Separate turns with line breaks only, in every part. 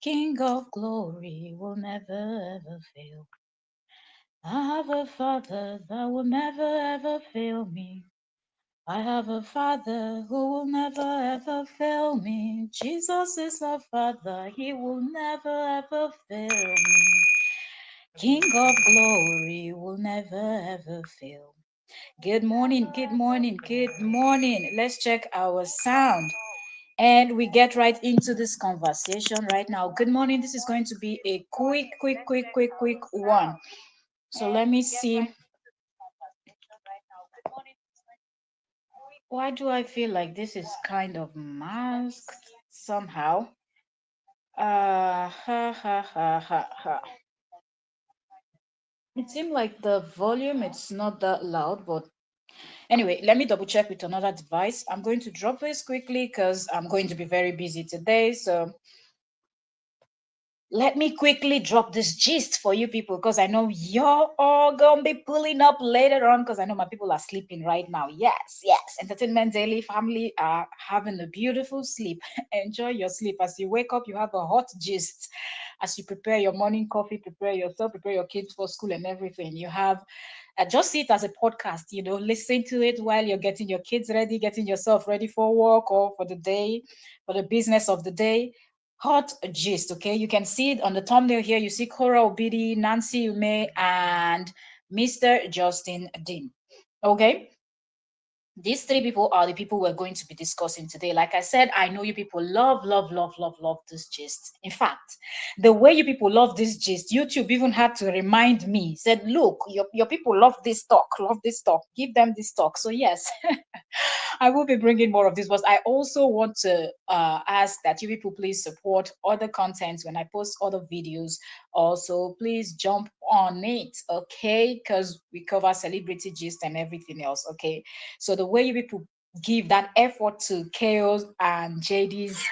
King of glory will never ever fail. I have a father that will never ever fail me. I have a father who will never ever fail me. Jesus is our father, he will never ever fail me. King of glory will never ever fail. Good morning, good morning, good morning. Let's check our sound. And we get right into this conversation right now. Good morning. This is going to be a quick one. So let me see. Why do I feel like this is kind of masked somehow? Ha. It seemed like the volume it's not that loud, but anyway, let me double check with another device. I'm going to drop this quickly because I'm going to be very busy today. So let me quickly drop this gist for you people because I know you're all gonna be pulling up later on because I know my people are sleeping right now. Yes, yes. Entertainment Daily family are having a beautiful sleep. Enjoy your sleep. As you wake up, you have a hot gist. As you prepare your morning coffee, prepare yourself, prepare your kids for school and everything. You have just see it as a podcast, listen to it while you're getting your kids ready, getting yourself ready for work or for the day, for the business of the day. Hot gist, okay? You can see it on the thumbnail here. You see Korra, Obidi, Nancy Ume, and Mr. Justin Dean. Okay? These three people are the people we're going to be discussing today. Like I said, I know you people love this gist. In fact, the way you people love this gist, YouTube even had to remind me, said, look, your people love this talk, give them this talk. So, yes, I will be bringing more of this, but I also want to ask that you people please support other contents when I post other videos. Also, please jump on it, okay? Because we cover celebrity gist and everything else, okay? So the way you people give that effort to Chaos and JD's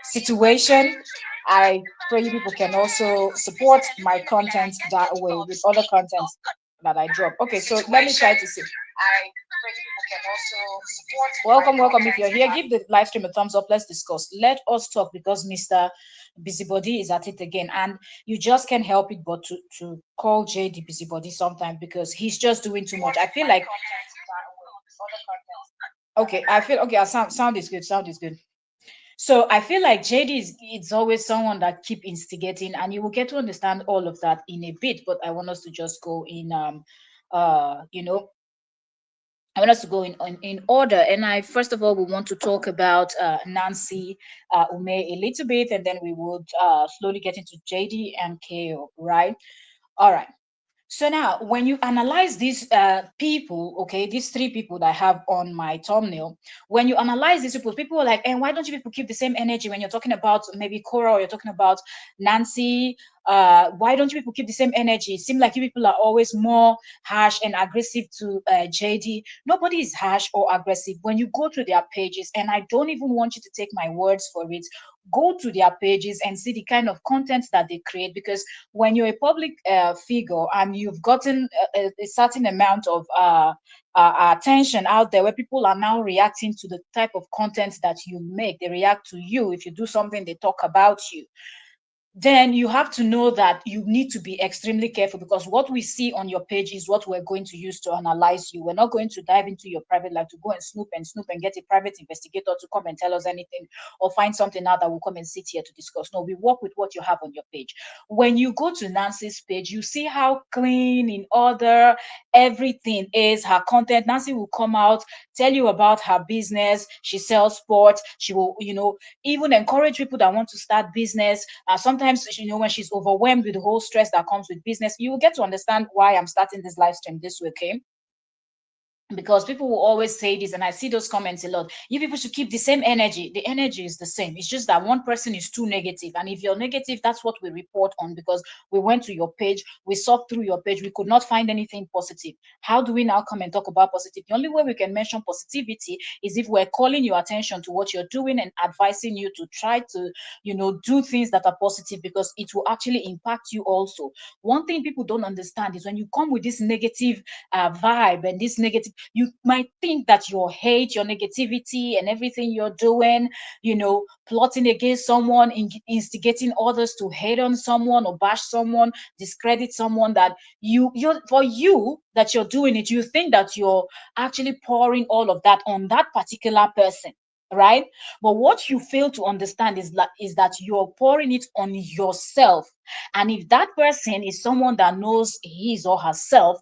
situation, I pray you people can also support my content that way with other content that I drop. Okay, so let me try to see. Welcome, welcome. If you're here, give the live stream a thumbs up. Let's discuss. Let us talk because Mr. Busybody is at it again. And you just can't help it but to call JD Busybody sometimes because he's just doing too much. I feel like okay, I feel okay. Sound is good. Sound is good. So I feel like JD is it's always someone that keep instigating, and you will get to understand all of that in a bit. But I want us to just go in uh you know I want us to go in order. And I first of all we want to talk about Nancy Ume a little bit, and then we would slowly get into JD and KO. Right? All right. So now, when you analyze these people, okay, these three people that I have on my thumbnail, when you analyze these people, people are like, and why don't you people keep the same energy when you're talking about maybe Cora or you're talking about Nancy? Why don't you people keep the same energy? It seems like you people are always more harsh and aggressive to JD. Nobody is harsh or aggressive. When you go to their pages, and I don't even want you to take my words for it, go to their pages and see the kind of content that they create because when you're a public figure and you've gotten a certain amount of attention out there where people are now reacting to the type of content that you make, they react to you. If you do something, they talk about you, then you have to know that you need to be extremely careful because what we see on your page is what we're going to use to analyze you. We're not going to dive into your private life to go and snoop and get a private investigator to come and tell us anything or find something out that will come and sit here to discuss. No, we work with what you have on your page. When you go to Nancy's page, you see how clean, in order, everything is. Her content, Nancy will come out, tell you about her business. She sells sports. She will, even encourage people that want to start business. Sometimes, when she's overwhelmed with the whole stress that comes with business, you will get to understand why I'm starting this live stream this way, okay? Because people will always say this, and I see those comments a lot. You people should keep the same energy. The energy is the same. It's just that one person is too negative, and if you're negative, that's what we report on. Because we went to your page, we saw through your page, we could not find anything positive. How do we now come and talk about positive? The only way we can mention positivity is if we're calling your attention to what you're doing and advising you to try to do things that are positive, because it will actually impact you also. One thing people don't understand is when you come with this negative vibe and this negative, You might think that your hate, your negativity, and everything you're doing, plotting against someone, instigating others to hate on someone or bash someone, discredit someone, that you're for you that you're doing it, you think that you're actually pouring all of that on that particular person, right? But what you fail to understand is that you're pouring it on yourself. And if that person is someone that knows his or herself,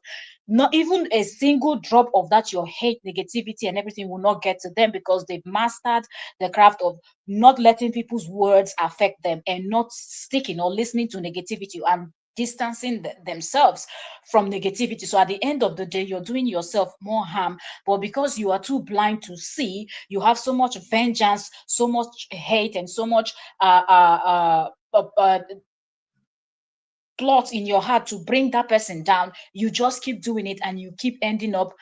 not even a single drop of that your hate, negativity, and everything will not get to them, because they've mastered the craft of not letting people's words affect them and not sticking or listening to negativity and distancing themselves from negativity. So at the end of the day, you're doing yourself more harm. But because you are too blind to see, you have so much vengeance, so much hate, and so much plot in your heart to bring that person down. You just keep doing it, and you keep ending up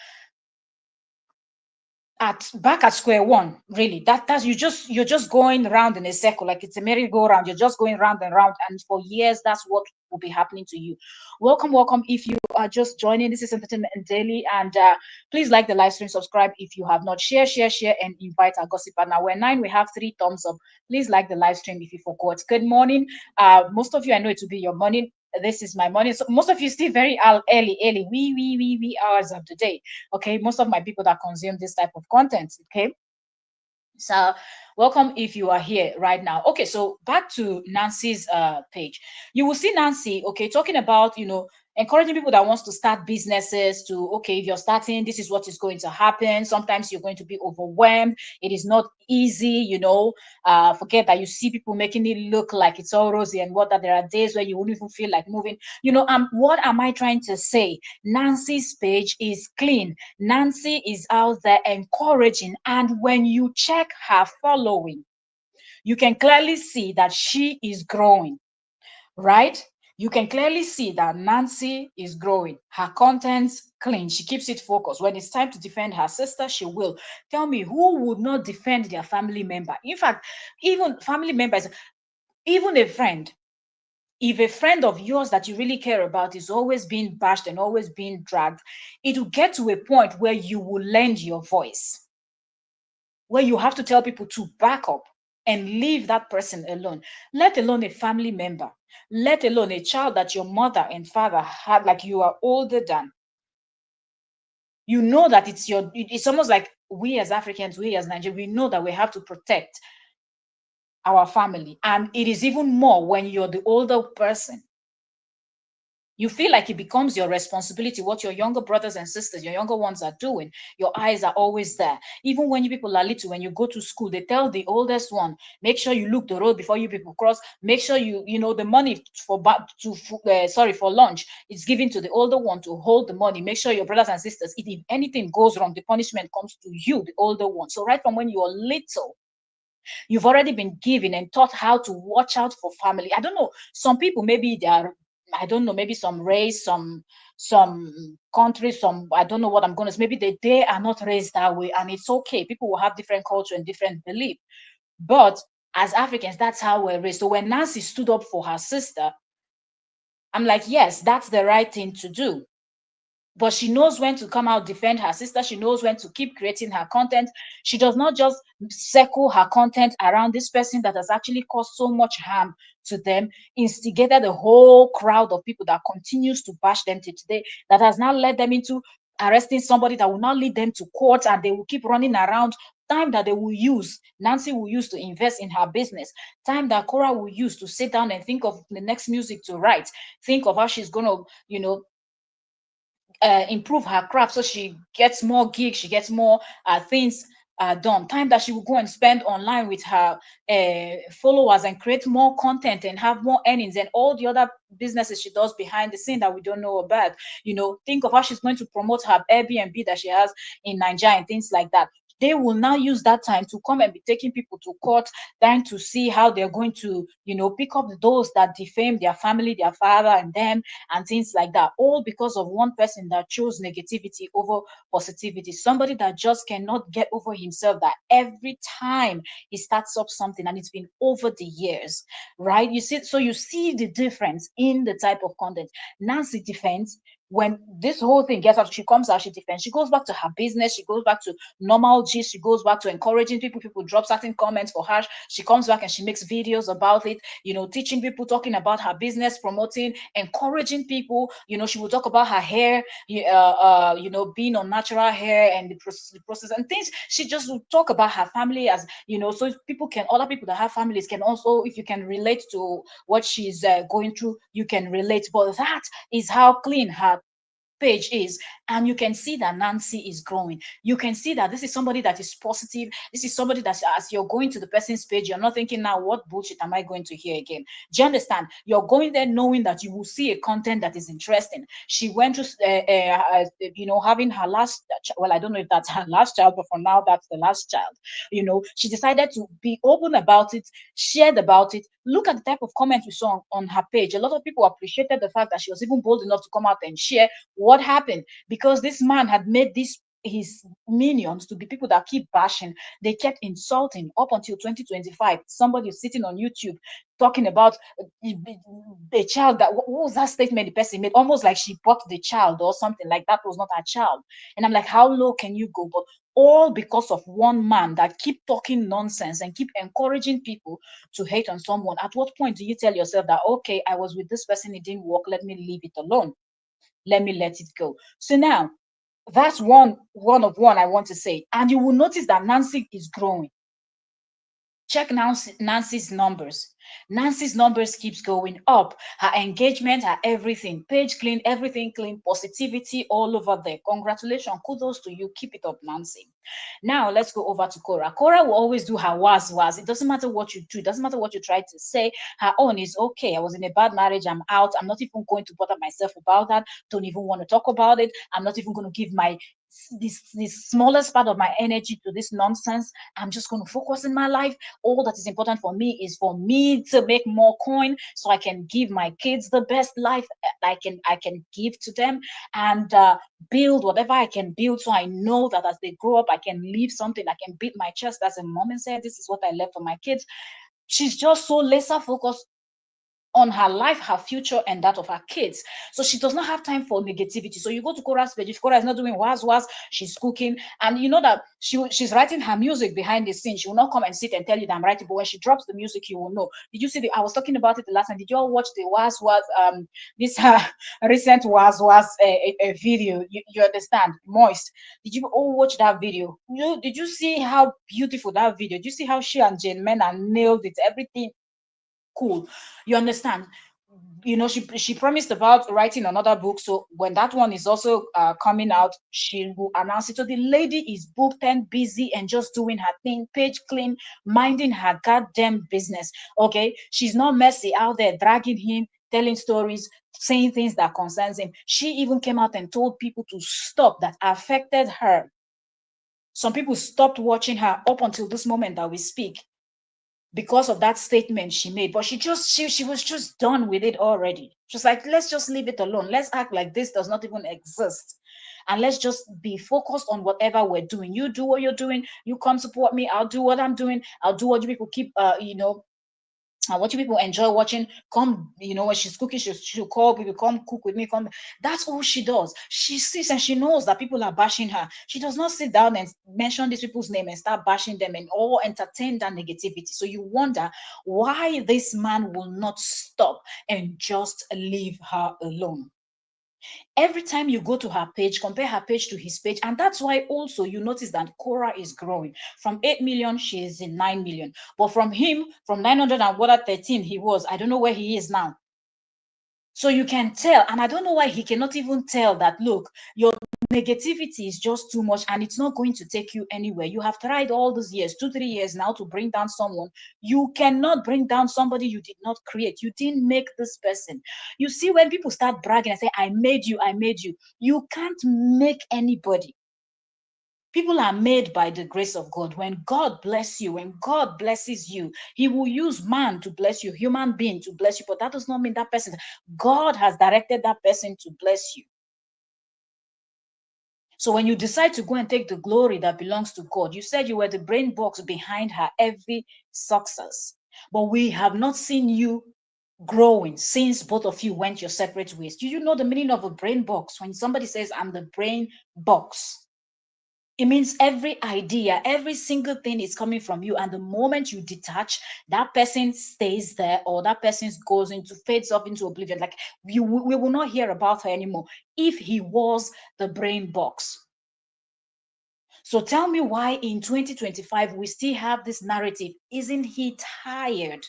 at back at square one. Really, that's you're just going round in a circle, like it's a merry-go-round. You're just going round and round, and for years that's what will be happening to you. Welcome. If you are just joining, this is Entertainment Daily, and please like the live stream, subscribe if you have not, share, and invite our gossiper. Now we're nine, we have three thumbs up. Please like the live stream if you forgot. Good morning. Most of you, I know it will be your morning. This is my morning. So most of you still very early, wee hours of the day. Okay, most of my people that consume this type of content. Okay, so welcome if you are here right now. Okay, so back to Nancy's page. You will see Nancy, okay, talking about, encouraging people that wants to start businesses to, okay, if you're starting, this is what is going to happen. Sometimes you're going to be overwhelmed. It is not easy, forget that you see people making it look like it's all rosy and what, that there are days where you won't even feel like moving. What am I trying to say? Nancy's page is clean. Nancy is out there encouraging, and when you check her following, you can clearly see that she is growing, right? You can clearly see that Nancy is growing. Her content's clean. She keeps it focused. When it's time to defend her sister, she will. Tell me, who would not defend their family member? In fact, even family members, even a friend, if a friend of yours that you really care about is always being bashed and always being dragged, it will get to a point where you will lend your voice, where you have to tell people to back up and leave that person alone, let alone a family member, let alone a child that your mother and father had, like you are older than. You know that it's almost like we as Africans, we as Nigerians, we know that we have to protect our family. And it is even more when you're the older person. You feel like it becomes your responsibility what your younger brothers and sisters, your younger ones are doing. Your eyes are always there. Even when you people are little, when you go to school, they tell the oldest one, make sure you look the road before you people cross. Make sure the money for lunch is given to the older one to hold the money. Make sure your brothers and sisters, if anything goes wrong, the punishment comes to you, the older one. So right from when you are little, you've already been given and taught how to watch out for family. I don't know. Some people, maybe they are, I don't know, maybe some race, some countries, some, I don't know what I'm going to say. Maybe they are not raised that way, and it's okay. People will have different culture and different belief. But as Africans, that's how we're raised. So when Nancy stood up for her sister, I'm like, yes, that's the right thing to do. But she knows when to come out, defend her sister. She knows when to keep creating her content. She does not just circle her content around this person that has actually caused so much harm to them, instigated a whole crowd of people that continues to bash them to today, that has now led them into arresting somebody that will not lead them to court, and they will keep running around. Time that they will use, Nancy will use to invest in her business. Time that Korra will use to sit down and think of the next music to write. Think of how she's going to, improve her craft, so she gets more gigs, she gets more things done. Time that she will go and spend online with her followers and create more content and have more earnings, and all the other businesses she does behind the scene that we don't know about. Think of how she's going to promote her Airbnb that she has in Nigeria and things like that. They will now use that time to come and be taking people to court, trying to see how they're going to, pick up those that defame their family, their father, and them, and things like that, all because of one person that chose negativity over positivity. Somebody that just cannot get over himself, that every time he starts up something, and it's been over the years, right? You see the difference in the type of content. Nancy defends, when this whole thing gets out, she comes out, she defends, she goes back to her business, she goes back to normal gist, she goes back to encouraging people. People drop certain comments for her. She comes back and she makes videos about it, teaching people, talking about her business, promoting, encouraging people. She will talk about her hair, being on natural hair and the process and things. She just will talk about her family, as so people can, other people that have families can also, if you can relate to what she's going through, you can relate. But that is how clean her page is. And you can see that Nancy is growing. You can see that this is somebody that is positive. This is somebody that, as you're going to the person's page, you're not thinking, now what bullshit am I going to hear again? Do you understand? You're going there knowing that you will see a content that is interesting. She went to having her last well, I don't know if that's her last child, but for now that's the last child. She decided to be open about it, shared about it. Look at the type of comments we saw on her page. A lot of people appreciated the fact that she was even bold enough to come out and share what happened, because this man had made this his minions to be people that keep bashing. They kept insulting up until 2025. Somebody was sitting on YouTube talking about the child. That what was that statement the person made? Almost like she bought the child or something, like that was not her child. And I'm like, how low can you go? But all because of one man that keep talking nonsense and keep encouraging people to hate on someone. At what point do you tell yourself that, okay, I was with this person, it didn't work, let me leave it alone, let me let it go? So now that's one I want to say. And you will notice that Nancy is growing. Check Nancy's numbers. Nancy's numbers keeps going up. Her engagement, her everything, page clean, everything clean, positivity all over there. Congratulations, kudos to you. Keep it up, Nancy. Now let's go over to Korra. Korra will always do her was. It doesn't matter what you do. It doesn't matter what you try to say. Her own is okay. I was in a bad marriage. I'm out. I'm not even going to bother myself about that. Don't even want to talk about it. I'm not even going to give my this smallest part of my energy to this nonsense. I'm just going to focus in my life. All that is important for me is for me to make more coin so I can give my kids the best life I can give to them, and build whatever I can build, so I know that as they grow up I can leave something. I can beat my chest as a mom and say, this is what I left for my kids. She's just so laser focused on her life, her future, and that of her kids. So she does not have time for negativity. So you go to Korra's page. If Korra is not doing was, she's cooking, and you know that she's writing her music behind the scenes. She will not come and sit and tell you that I'm writing, but when she drops the music, you will know. Did you see I was talking about it the last time? Did you all watch the was this recent was a video? You understand? Moist. Did you all watch that video? Did you see how beautiful that video? Did you see how she and Jane Mena nailed it? Everything cool. You understand? She promised about writing another book. So when that one is also coming out, she will announce it. So the lady is booked and busy and just doing her thing, page clean, minding her goddamn business. Okay, she's not messy out there dragging him, telling stories, saying things that concerns him. She even came out and told people to stop, that affected her. Some people stopped watching her up until this moment that we speak, because of that statement she made. But she was just done with it already. She's like, let's just leave it alone. Let's act like this does not even exist, and let's just be focused on whatever we're doing. You do what you're doing, you come support me, I'll do what I'm doing, I'll do what you people keep what you people enjoy watching. Come, when she's cooking, she'll call people, come cook with me, come. That's all she does. She sees and she knows that people are bashing her. She does not sit down and mention these people's name and start bashing them and all entertain that negativity. So you wonder why this man will not stop and just leave her alone. Every time you go to her page, compare her page to his page. And that's why also you notice that Korra is growing. From 8 million, she is in 9 million. But from him, from 900 and what, 13 he was, I don't know where he is now. So you can tell, and I don't know why he cannot even tell that, look, your negativity is just too much and it's not going to take you anywhere. You have tried all these years, 2, 3 years now, to bring down someone. You cannot bring down somebody you did not create. You didn't make this person. You see, when people start bragging and say, I made you, you can't make anybody. People are made by the grace of God. When God bless you, when God blesses you, he will use man to bless you, human being to bless you, but that does not mean that person, God has directed that person to bless you. So when you decide to go and take the glory that belongs to God, you said you were the brain box behind her every success, but we have not seen you growing since both of you went your separate ways. Do you know the meaning of a brain box? When somebody says, I'm the brain box, it means every idea, every single thing is coming from you. And the moment you detach, that person stays there, or that person goes into, fades up into oblivion. Like we will not hear about her anymore if he was the brain box. So tell me why in 2025 we still have this narrative. Isn't he tired?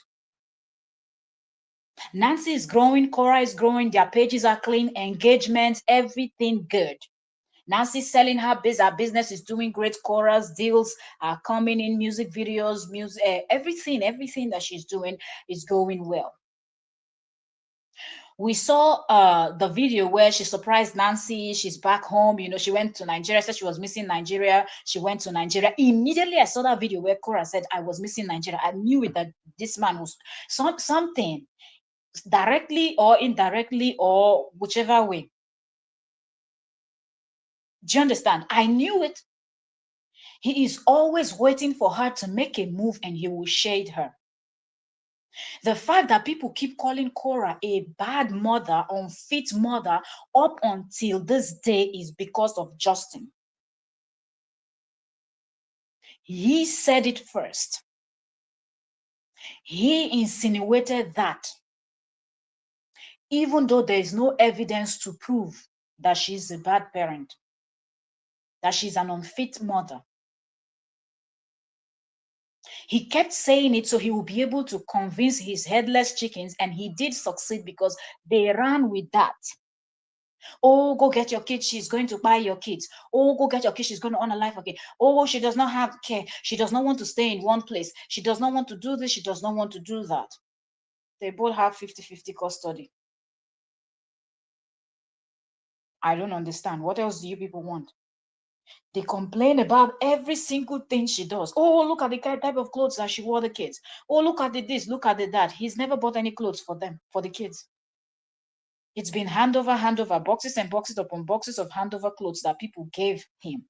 Nancy is growing, Korra is growing, their pages are clean, engagement, everything good. Nancy's selling her business is doing great. Korra's deals are coming in, music videos, music, everything that she's doing is going well. We saw the video where she surprised Nancy. She's back home. You know, she went to Nigeria, said she was missing Nigeria. She went to Nigeria. Immediately, I saw that video where Korra said, I was missing Nigeria. I knew it, that this man was something, directly or indirectly or whichever way. Do you understand? I knew it. He is always waiting for her to make a move and he will shade her. The fact that people keep calling Korra a bad mother, unfit mother, up until this day is because of Justin. He said it first. He insinuated that, even though there is no evidence to prove that she's a bad parent, that she's an unfit mother. He kept saying it so he would be able to convince his headless chickens, and he did succeed because they ran with that. Oh, go get your kids. She's going to buy your kids. Oh, go get your kids. She's going to earn a life again. Oh, she does not have care. She does not want to stay in one place. She does not want to do this. She does not want to do that. They both have 50-50 custody. I don't understand. What else do you people want? They complain about every single thing she does. Oh, look at the type of clothes that she wore the kids. Oh, look at the this, look at the that. He's never bought any clothes for them, for the kids. It's been hand over, boxes and boxes upon boxes of handover clothes that people gave him.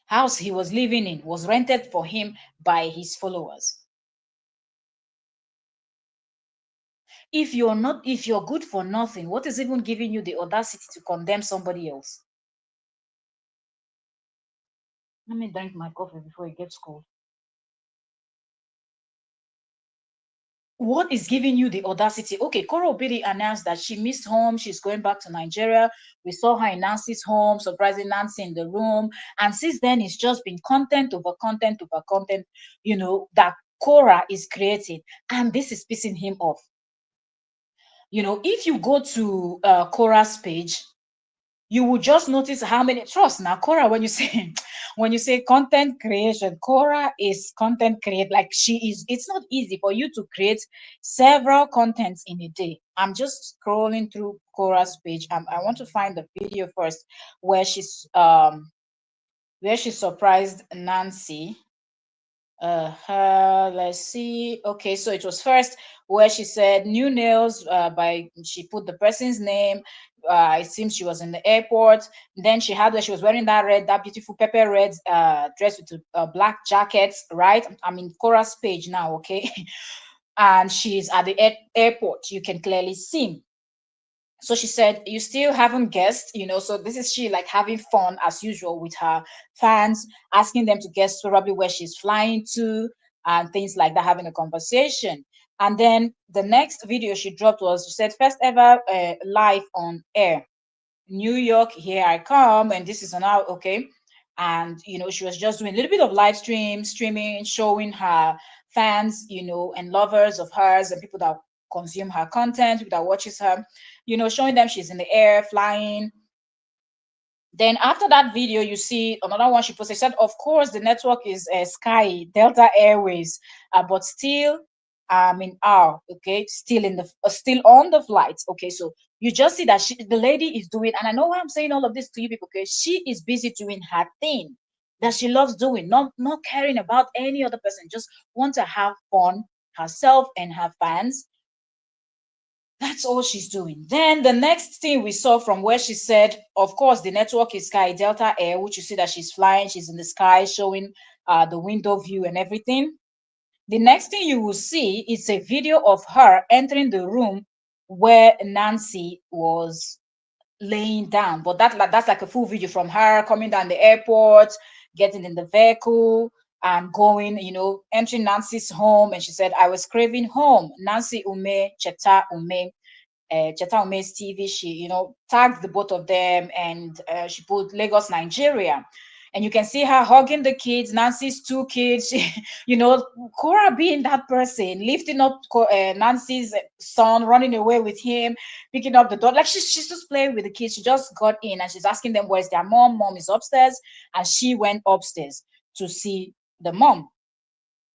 House he was living in was rented for him by his followers. If you're good for nothing, what is even giving you the audacity to condemn somebody else? Let me drink my coffee before it gets cold. What is giving you the audacity? Okay, Korra Obidi announced that she missed home. She's going back to Nigeria. We saw her in Nancy's home, surprising Nancy in the room. And since then, it's just been content over content over content, that Korra is creating. And this is pissing him off. If you go to Korra's page, you will just notice how many, trust now, Korra, when you say when you say content creation, Korra is content create. Like, it's not easy for you to create several contents in a day. I'm just scrolling through Korra's page. I want to find the video first where she surprised Nancy. Let's see. Okay, so it was first where she said new nails, she put the person's name. It seems she was in the airport. Then she had where she was wearing that beautiful pepper red dress with a black jacket, right? I'm in Korra's page now, okay? And she's at the airport. You can clearly see. So she said, you still haven't guessed, so this is she like having fun as usual with her fans, asking them to guess probably where she's flying to and things like that, having a conversation. And then the next video she dropped was, she said, first ever live on air, New York, here I come, and this is an hour, okay. And she was just doing a little bit of live streaming, showing her fans, and lovers of hers and people that consume her content, people that watches her, showing them she's in the air flying. Then after that video, you see another one she posted. She said, of course, the network is Sky, Delta Airways, but still, okay, still on the flight. Okay, so you just see that the lady is doing, and I know why I'm saying all of this to you people, because she is busy doing her thing that she loves doing, not caring about any other person, just want to have fun herself and her fans. That's all she's doing. Then the next thing we saw from where she said, of course, the network is Sky Delta Air, which you see that she's flying, she's in the sky, showing the window view and everything. The next thing you will see is a video of her entering the room where Nancy was laying down. But that's like a full video from her coming down the airport, getting in the vehicle and going, entering Nancy's home. And she said, I was craving home. Nancy Ume, Cheta Ume, Cheta Ume's TV, she, tagged the both of them, and she put Lagos, Nigeria. And you can see her hugging the kids, Nancy's two kids, Korra being that person, lifting up Nancy's son, running away with him, picking up the dog. Like she's just playing with the kids. She just got in and she's asking them, where's their mom? Mom is upstairs. And she went upstairs to see the mom.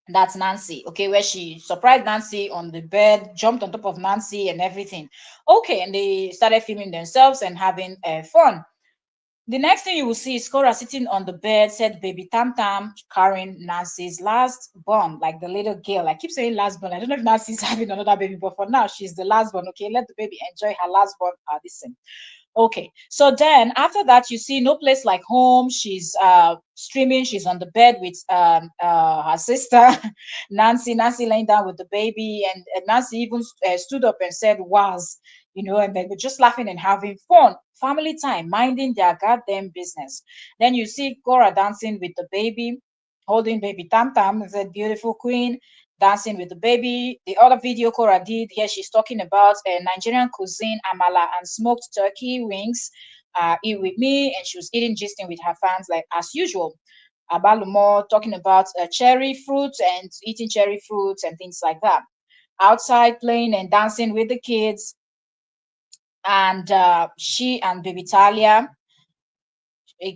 That's Nancy, okay, where she surprised Nancy on the bed, jumped on top of Nancy and everything. Okay, and they started filming themselves and having fun. The next thing you will see is Cora sitting on the bed, said baby Tam Tam carrying Nancy's last born, like the little girl. I keep saying last born. I don't know if Nancy's having another baby, but for now, she's the last born. Okay, let the baby enjoy her last born. Listen. Okay, so then after that, you see no place like home. She's streaming. She's on the bed with her sister, Nancy laying down with the baby, and Nancy even stood up and said, "Was," and they were just laughing and having fun, family time, minding their goddamn business. Then you see Cora dancing with the baby, holding baby Tam Tam, that beautiful queen dancing with the baby. The other video Cora did here, she's talking about Nigerian cuisine, amala and smoked turkey wings. Eat with me, and she was eating, gisting with her fans like as usual. Abalumo talking about cherry fruits and eating cherry fruits and things like that. Outside playing and dancing with the kids, and she and baby Talia,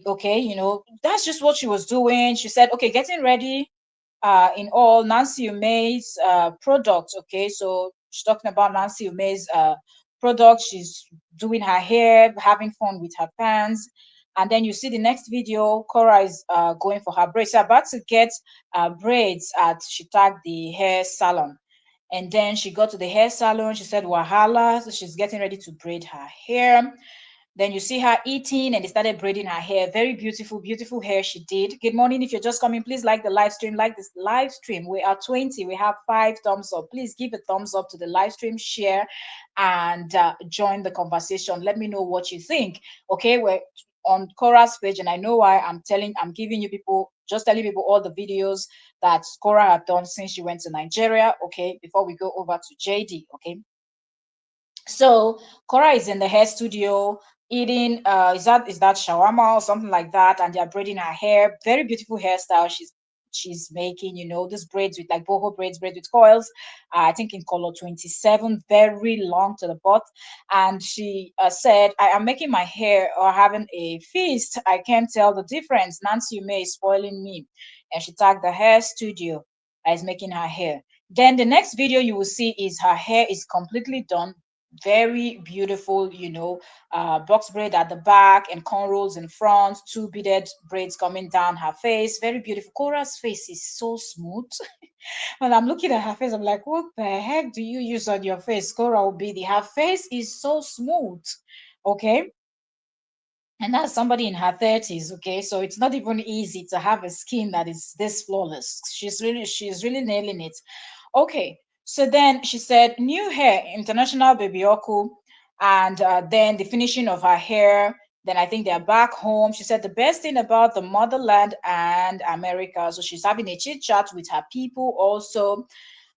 okay, that's just what she was doing. She said, okay, getting ready in all Nancy Ume's products. Okay, so she's talking about Nancy Ume's products. She's doing her hair, having fun with her fans. And then you see the next video, Cora is going for her braids. She's about to get braids at, she tagged the hair salon. And then she got to the hair salon. She said, Wahala. So she's getting ready to braid her hair. Then you see her eating and they started braiding her hair. Very beautiful, beautiful hair she did. Good morning. If you're just coming, please like the live stream. Like this live stream. We are 20. We have 5 thumbs up. Please give a thumbs up to the live stream, share, and join the conversation. Let me know what you think. Okay, we're on Cora's page, and I know why I'm giving you people, just telling people all the videos that Cora had done since she went to Nigeria. Okay, before we go over to JD. Okay. So Cora is in the hair studio eating is that shawarma or something like that, and they're braiding her hair. Very beautiful hairstyle she's making, these braids with like boho braids with coils. I think in color 27, very long to the butt. And she said, I am making my hair or having a feast. I can't tell the difference. Nancy May is spoiling me. And she tagged the hair studio as making her hair. Then the next video you will see is her hair is completely done, very beautiful, box braid at the back and cornrows in front, 2 beaded braids coming down her face. Very beautiful. Cora's face is so smooth. When I'm looking at her face, I'm like, what the heck do you use on your face? Cora Obidi. Her face is so smooth. Okay. And that's somebody in her 30s, okay? So it's not even easy to have a skin that is this flawless. She's really nailing it. Okay, so then she said, new hair, international baby oku, and then the finishing of her hair. Then I think they're back home. She said the best thing about the motherland and America. So she's having a chit chat with her people also,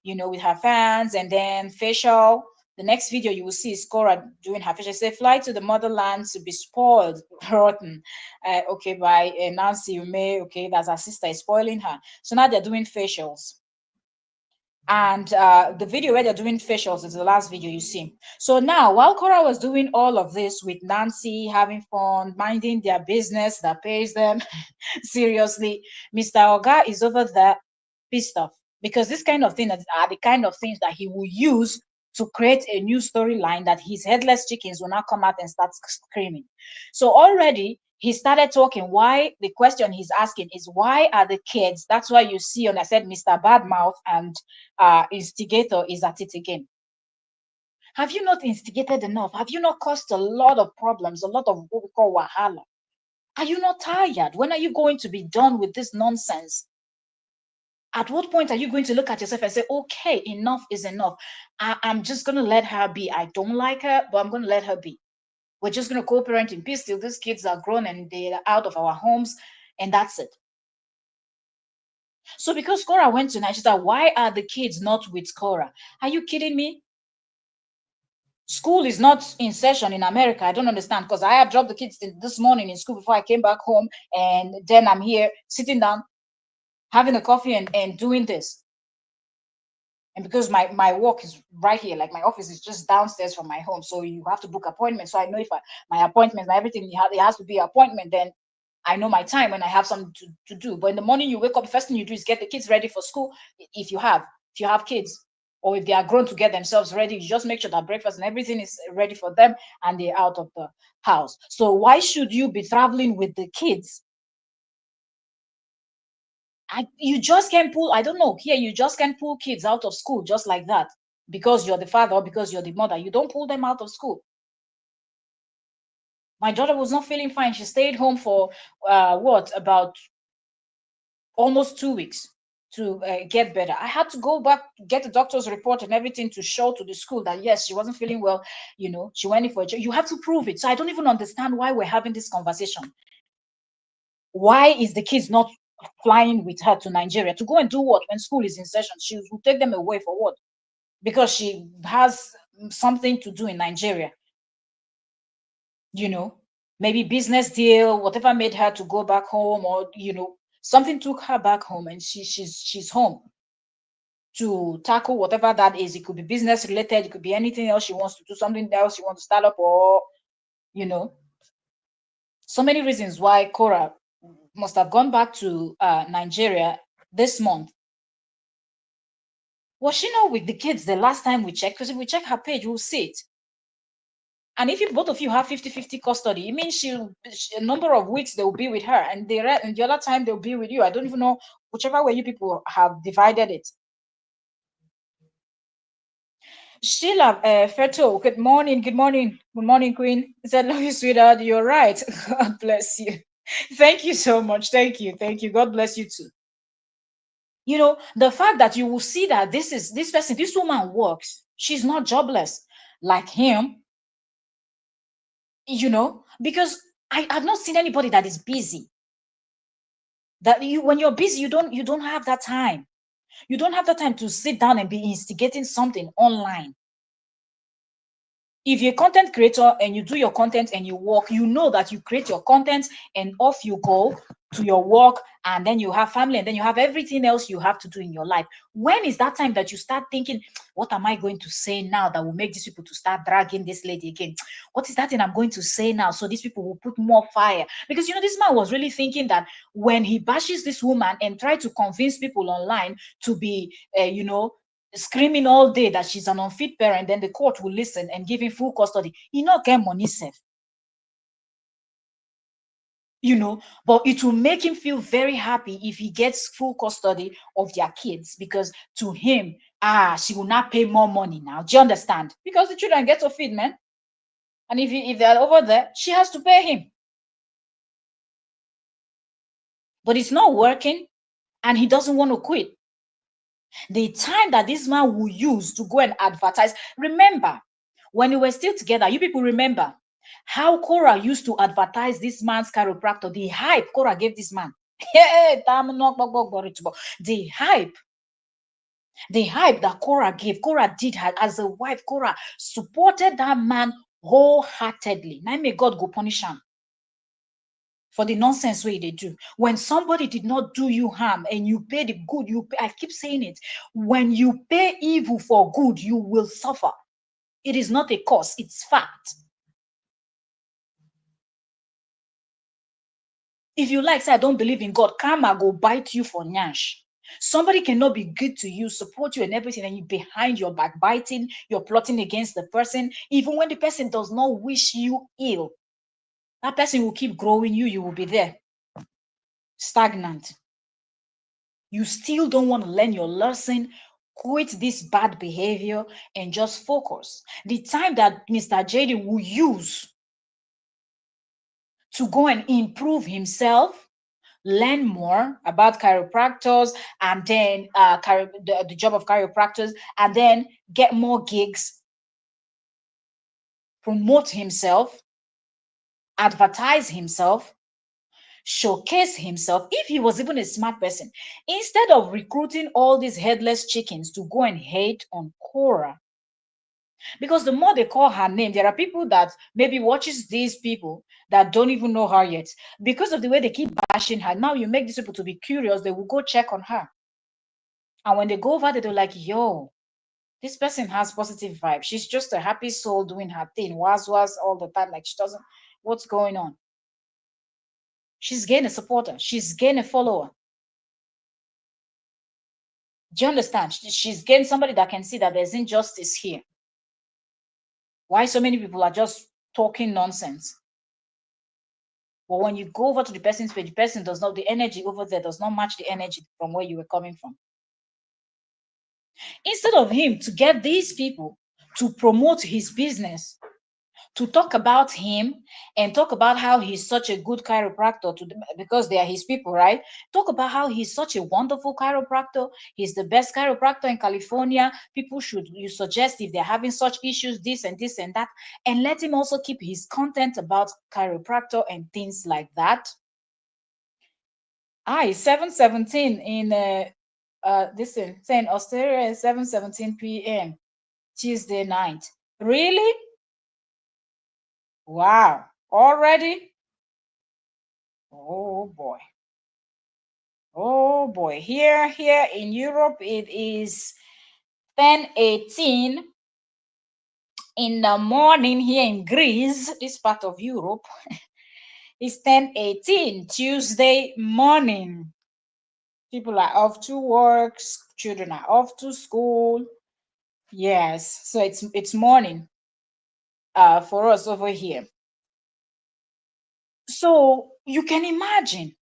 with her fans, and then facial. The next video you will see is Cora doing her facial. Say, fly to the motherland to be spoiled, rotten. Okay, by Nancy Ume. Okay, that's her sister is spoiling her. So now they're doing facials. And the video where they're doing facials is the last video you see. So now, while Cora was doing all of this with Nancy, having fun, minding their business that pays them, seriously, Mr. Oga is over there pissed off because this kind of thing are the kind of things that he will use to create a new storyline that his headless chickens will now come out and start screaming. So already he started talking. Why? The question he's asking is, why are the kids? That's why you see, and I said Mr. Badmouth and instigator is at it again. Have you not instigated enough? Have you not caused a lot of problems, a lot of what we call wahala? Are you not tired? When are you going to be done with this nonsense? At what point are you going to look at yourself and say, okay, enough is enough? I'm just going to let her be. I don't like her, but I'm going to let her be. We're just going to co-parent in peace till these kids are grown and they're out of our homes, and that's it. So because Korra went to Nigeria, why are the kids not with Korra? Are you kidding me? School is not in session in America. I don't understand, because I have dropped the kids this morning in school before I came back home, and then I'm here sitting down, having a coffee and doing this. And because my work is right here, like my office is just downstairs from my home, so you have to book appointments. So I know if my appointments, my everything, it has to be an appointment. Then I know my time when I have something to do. But in the morning, you wake up, the first thing you do is get the kids ready for school. If you have kids, or if they are grown to get themselves ready, you just make sure that breakfast and everything is ready for them, and they're out of the house. So why should you be traveling with the kids? You just can't pull, I don't know, here you just can't pull kids out of school just like that, because you're the father or because you're the mother. You don't pull them out of school. My daughter was not feeling fine. She stayed home for about almost 2 weeks to get better. I had to go back, get the doctor's report and everything to show to the school that yes, she wasn't feeling well. She went in for a check. You have to prove it. So I don't even understand why we're having this conversation. Why is the kids not flying with her to Nigeria to go and do what when school is in session? She will take them away for what? Because she has something to do in Nigeria. Maybe business deal, whatever made her to go back home, or something took her back home, and she's home to tackle whatever that is. It could be business related, it could be anything else she wants to do, something else she wants to start up, or you know so many reasons why Korra must have gone back to Nigeria this month. Was she not with the kids the last time we checked? Because if we check her page, we'll see it. And if both of you have 50-50 custody, it means a number of weeks they'll be with her, and the other time they'll be with you. I don't even know, whichever way you people have divided it. Sheila Ferto, good morning, good morning, good morning, Queen. I said, love you, sweetheart. You're right. God bless you. Thank you so much. Thank you. Thank you. God bless you too. The fact that you will see that this woman works, she's not jobless like him, because I've not seen anybody that is busy. That when you're busy, you don't have that time. You don't have the time to sit down and be instigating something online. If you're a content creator and you do your content and you work, you know that you create your content and off you go to your work, and then you have family, and then you have everything else you have to do in your life. When is that time that you start thinking, what am I going to say now that will make these people to start dragging this lady again? What is that thing I'm going to say now so these people will put more fire? Because this man was really thinking that when he bashes this woman and try to convince people online to be screaming all day that she's an unfit parent, then the court will listen and give him full custody. He not get money safe. But it will make him feel very happy if he gets full custody of their kids, because to him, she will not pay more money now. Do you understand? Because the children get to feed, man. And if they're over there, she has to pay him. But it's not working, and he doesn't want to quit. The time that this man will use to go and advertise. Remember, when we were still together, you people remember how Korra used to advertise this man's chiropractor, the hype Korra gave this man. The hype that Korra gave, Korra did her as a wife. Korra supported that man wholeheartedly. Now may God go punish him for the nonsense way they do. When somebody did not do you harm and you pay the good, I keep saying it. When you pay evil for good, you will suffer. It is not a cause, it's fact. If you say, I don't believe in God, karma go bite you for nyash. Somebody cannot be good to you, support you and everything, and you behind your backbiting, you're plotting against the person, even when the person does not wish you ill. That person will keep growing you will be there, stagnant. You still don't want to learn your lesson, quit this bad behavior, and just focus. The time that Mr. JD will use to go and improve himself, learn more about chiropractors, and then the job of chiropractors, and then get more gigs, promote himself, advertise himself, showcase himself. If he was even a smart person, instead of recruiting all these headless chickens to go and hate on Korra, because the more they call her name, there are people that maybe watches these people that don't even know her yet. Because of the way they keep bashing her, now you make these people to be curious, they will go check on her. And when they go over there, they're like, yo, this person has positive vibes. She's just a happy soul doing her thing, was all the time, like she doesn't, what's going on? She's gained a supporter, she's gained a follower. Do you understand? She's gained somebody that can see that there's injustice here. Why so many people are just talking nonsense? But when you go over to the person's page, the person does not, the energy over there does not match the energy from where you were coming from. Instead of him to get these people to promote his business, to talk about him and talk about how he's such a good chiropractor to them, because they are his people, right? Talk about how he's such a wonderful chiropractor. He's the best chiropractor in California. People should, you suggest if they're having such issues, this and that, and let him also keep his content about chiropractor and things like that. It's 7:17 in this in saying Australia is 7:17 p.m. Tuesday night. Really? Wow. Already? Oh boy. Oh boy. Here in Europe it is 10:18 in the morning. Here in Greece, this part of Europe, it's 10:18 Tuesday morning. People are off to work, children are off to school. Yes, so it's morning for us over here. So you can imagine,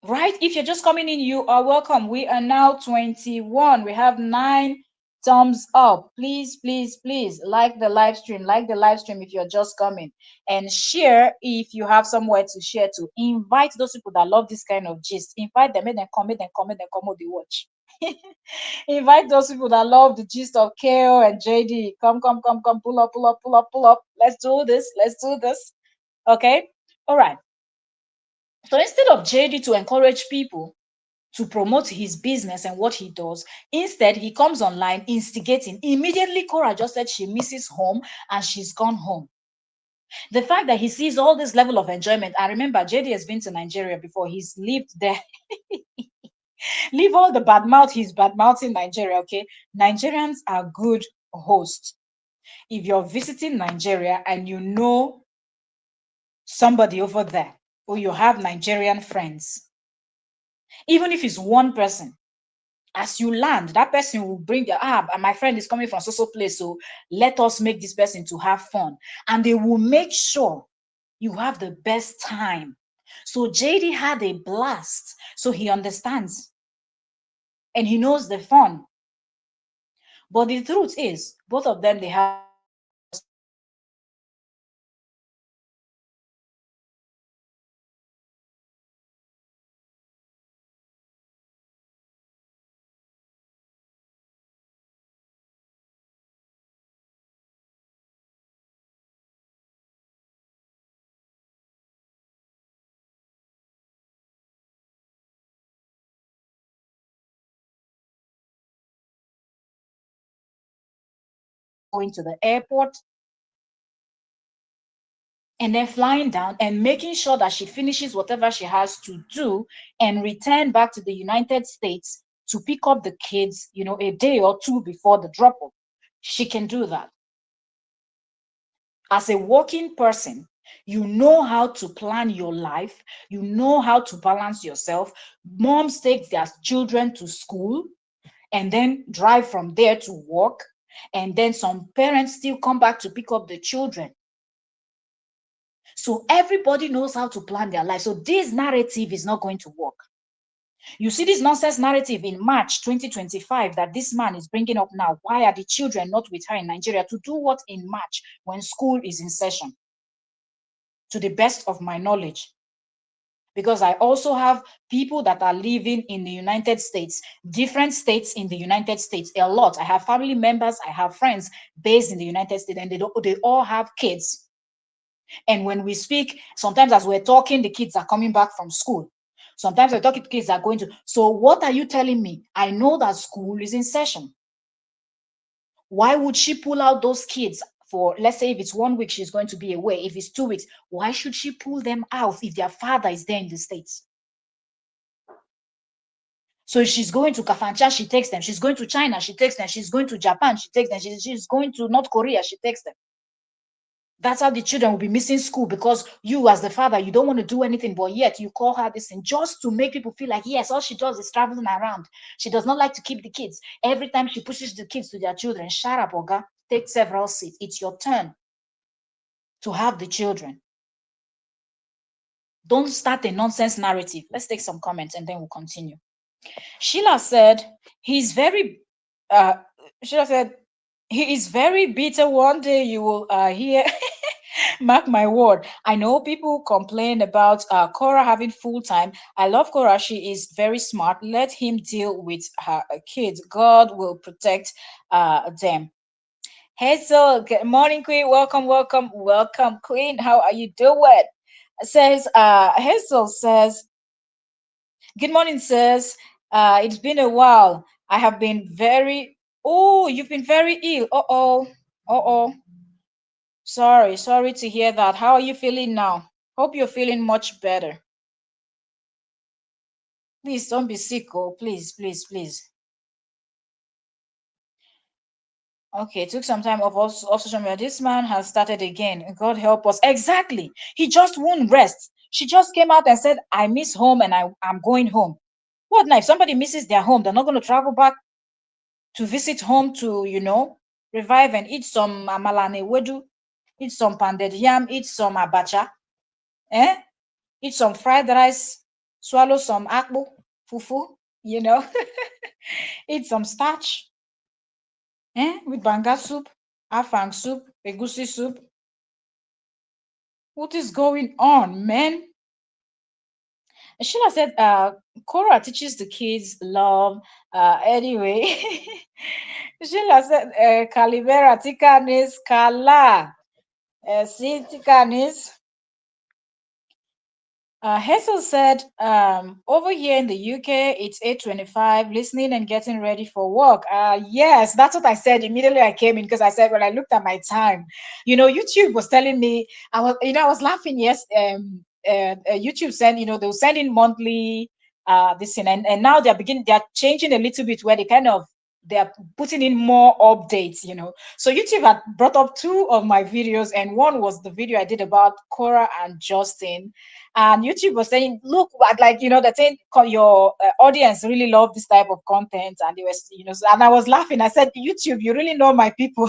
right? If you're just coming in, you are welcome. We are now 21. We have 9 thumbs up. Please, please, please like the live stream. Like the live stream if you're just coming, and share if you have somewhere to share to. Invite those people that love this kind of gist. Invite them, make them come, they watch. Invite those people that love the gist of KO and JD. Come, pull up, pull up, pull up, pull up. Let's do this. Let's do this. Okay. All right. So instead of JD to encourage people to promote his business and what he does, instead he comes online instigating. Immediately, Korra just said she misses home and she's gone home. The fact that he sees all this level of enjoyment, I remember JD has been to Nigeria before. He's lived there. Leave all the bad mouth. He's bad mouthing Nigeria. Okay, Nigerians are good hosts. If you're visiting Nigeria and you know somebody over there, or you have Nigerian friends, even if it's one person, as you land, that person will bring their my friend is coming from so place, so let us make this person to have fun, and they will make sure you have the best time. So JD had a blast, so he understands and he knows the fun. But the truth is, both of them, they have going to the airport and then flying down and making sure that she finishes whatever she has to do and return back to the United States to pick up the kids, a day or two before the drop off. She can do that. As a working person, you know how to plan your life, you know how to balance yourself. Moms take their children to school and then drive from there to work, and then some parents still come back to pick up the children. So everybody knows how to plan their life. So this narrative is not going to work. You see this nonsense narrative in March 2025 that this man is bringing up now. Why are the children not with her in Nigeria? To do what in March when school is in session? To the best of my knowledge, because I also have people that are living in the United States, different states in the United States, a lot. I have family members, I have friends based in the United States, and they all have kids. And when we speak, sometimes as we're talking, the kids are coming back from school. Sometimes we're talking, kids are going to. So, what are you telling me? I know that school is in session. Why would she pull out those kids for, let's say, if it's 1 week, she's going to be away. If it's 2 weeks, why should she pull them out if their father is there in the States? So she's going to Kafanchan, she takes them. She's going to China, she takes them. She's going to Japan, she takes them. She's going to North Korea, she takes them. That's how the children will be missing school, because you, as the father, you don't want to do anything, but yet you call her this thing just to make people feel like, yes, all she does is traveling around. She does not like to keep the kids. Every time she pushes the kids to their children, shut up, Oga, take several seats. It's your turn to have the children. Don't start a nonsense narrative. Let's take some comments and then we'll continue. Sheila said, he's very, uh, Sheila said, he is very bitter. One day you will hear, mark my word. I know people complain about Korra having full time. I love Korra. She is very smart. Let him deal with her kids. God will protect them. Hazel, good morning, Queen. Welcome, welcome, welcome, Queen. How are you doing? Says Hazel says, good morning, sirs. It's been a while. I have been very. Oh, you've been very ill. Uh oh. Uh oh. Sorry to hear that. How are you feeling now? Hope you're feeling much better. Please don't be sick, oh, please, please, please. Okay, took some time off social media. This man has started again. God help us. Exactly. He just won't rest. She just came out and said, I miss home and I'm going home. What now? If somebody misses their home, they're not going to travel back to visit home to, revive and eat some amalane wedu, eat some pounded yam, eat some abacha, eh? Eat some fried rice, swallow some akpu, fufu, you know, eat some starch, with banga soup, afang soup, egusi soup. What is going on, man? Sheila said, Korra teaches the kids love. Anyway, Sheila said, Kalibera tikanis kala. See tikanis. Hazel said, over here in the UK, it's 8:25, listening and getting ready for work. Yes, that's what I said immediately I came in, because I said, when I looked at my time, YouTube was telling me, I was laughing. Yes, YouTube sent, they were sending monthly, this thing, and now they're changing a little bit, where they're putting in more updates, So YouTube had brought up two of my videos, and one was the video I did about Korra and Justin. And YouTube was saying, look, like, the thing, your audience really love this type of content. And they was, and I was laughing. I said, YouTube, you really know my people.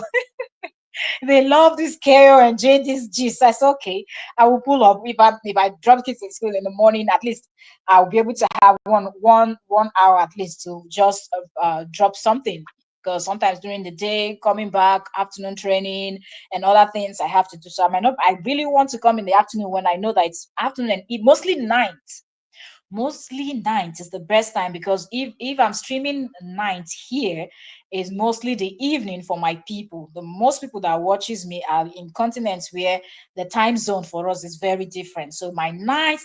They love this KO and this gist. I said, okay, I will pull up. If I drop kids in school in the morning, at least I'll be able to have one hour at least to just drop something. Because sometimes during the day, coming back, afternoon training and other things I have to do. So I really want to come in the afternoon, when I know that it's afternoon and mostly night. Mostly night is the best time, because if I'm streaming night here, is mostly the evening for my people. The most people that watches me are in continents where the time zone for us is very different. So my night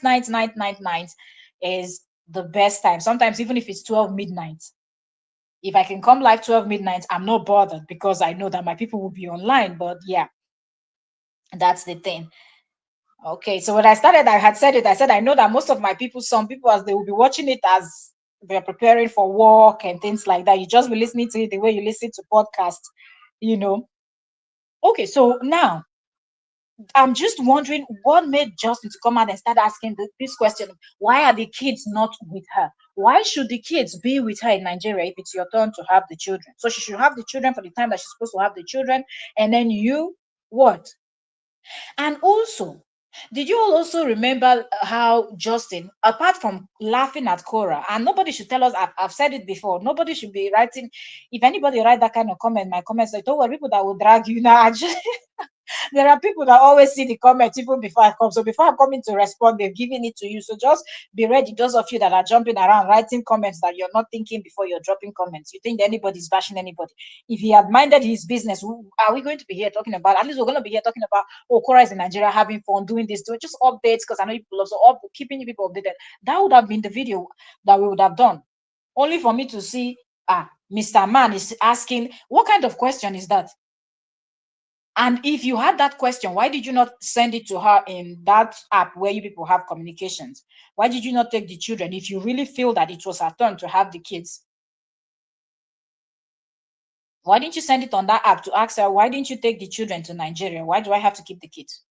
is the best time. Sometimes even if it's 12 midnight, if I can come live 12 midnight, I'm not bothered, because I know that my people will be online. But yeah, that's the thing. Okay, so when I started, I had said it. I said, I know that most of my people, some people, as they will be watching it as they're preparing for work and things like that. You just be listening to it the way you listen to podcasts, you know. Okay, so now I'm just wondering, what made Justin to come out and start asking this question? Why are the kids not with her? Why should the kids be with her in Nigeria if it's your turn to have the children? So she should have the children for the time that she's supposed to have the children, and then you, what? And also, did you all also remember how Justin, apart from laughing at Cora, and nobody should tell us, I've said it before, nobody should be writing, if anybody write that kind of comment, my comments, like, don't worry, people that will drag you now. There are people that always see the comments even before I come. So before I'm coming to respond, they've given it to you. So just be ready. Those of you that are jumping around writing comments that you're not thinking before you're dropping comments. You think anybody's bashing anybody. If he had minded his business, are we going to be here talking about? At least we're going to be here talking about, oh, Korra is in Nigeria having fun, doing this, doing just updates, because I know people also keeping you people updated. That would have been the video that we would have done. Only for me to see, Mr. Man is asking, what kind of question is that? And if you had that question, why did you not send it to her in that app where you people have communications? Why did you not take the children if you really feel that it was her turn to have the kids? Why didn't you send it on that app to ask her, why didn't you take the children to Nigeria? Why do I have to keep the kids?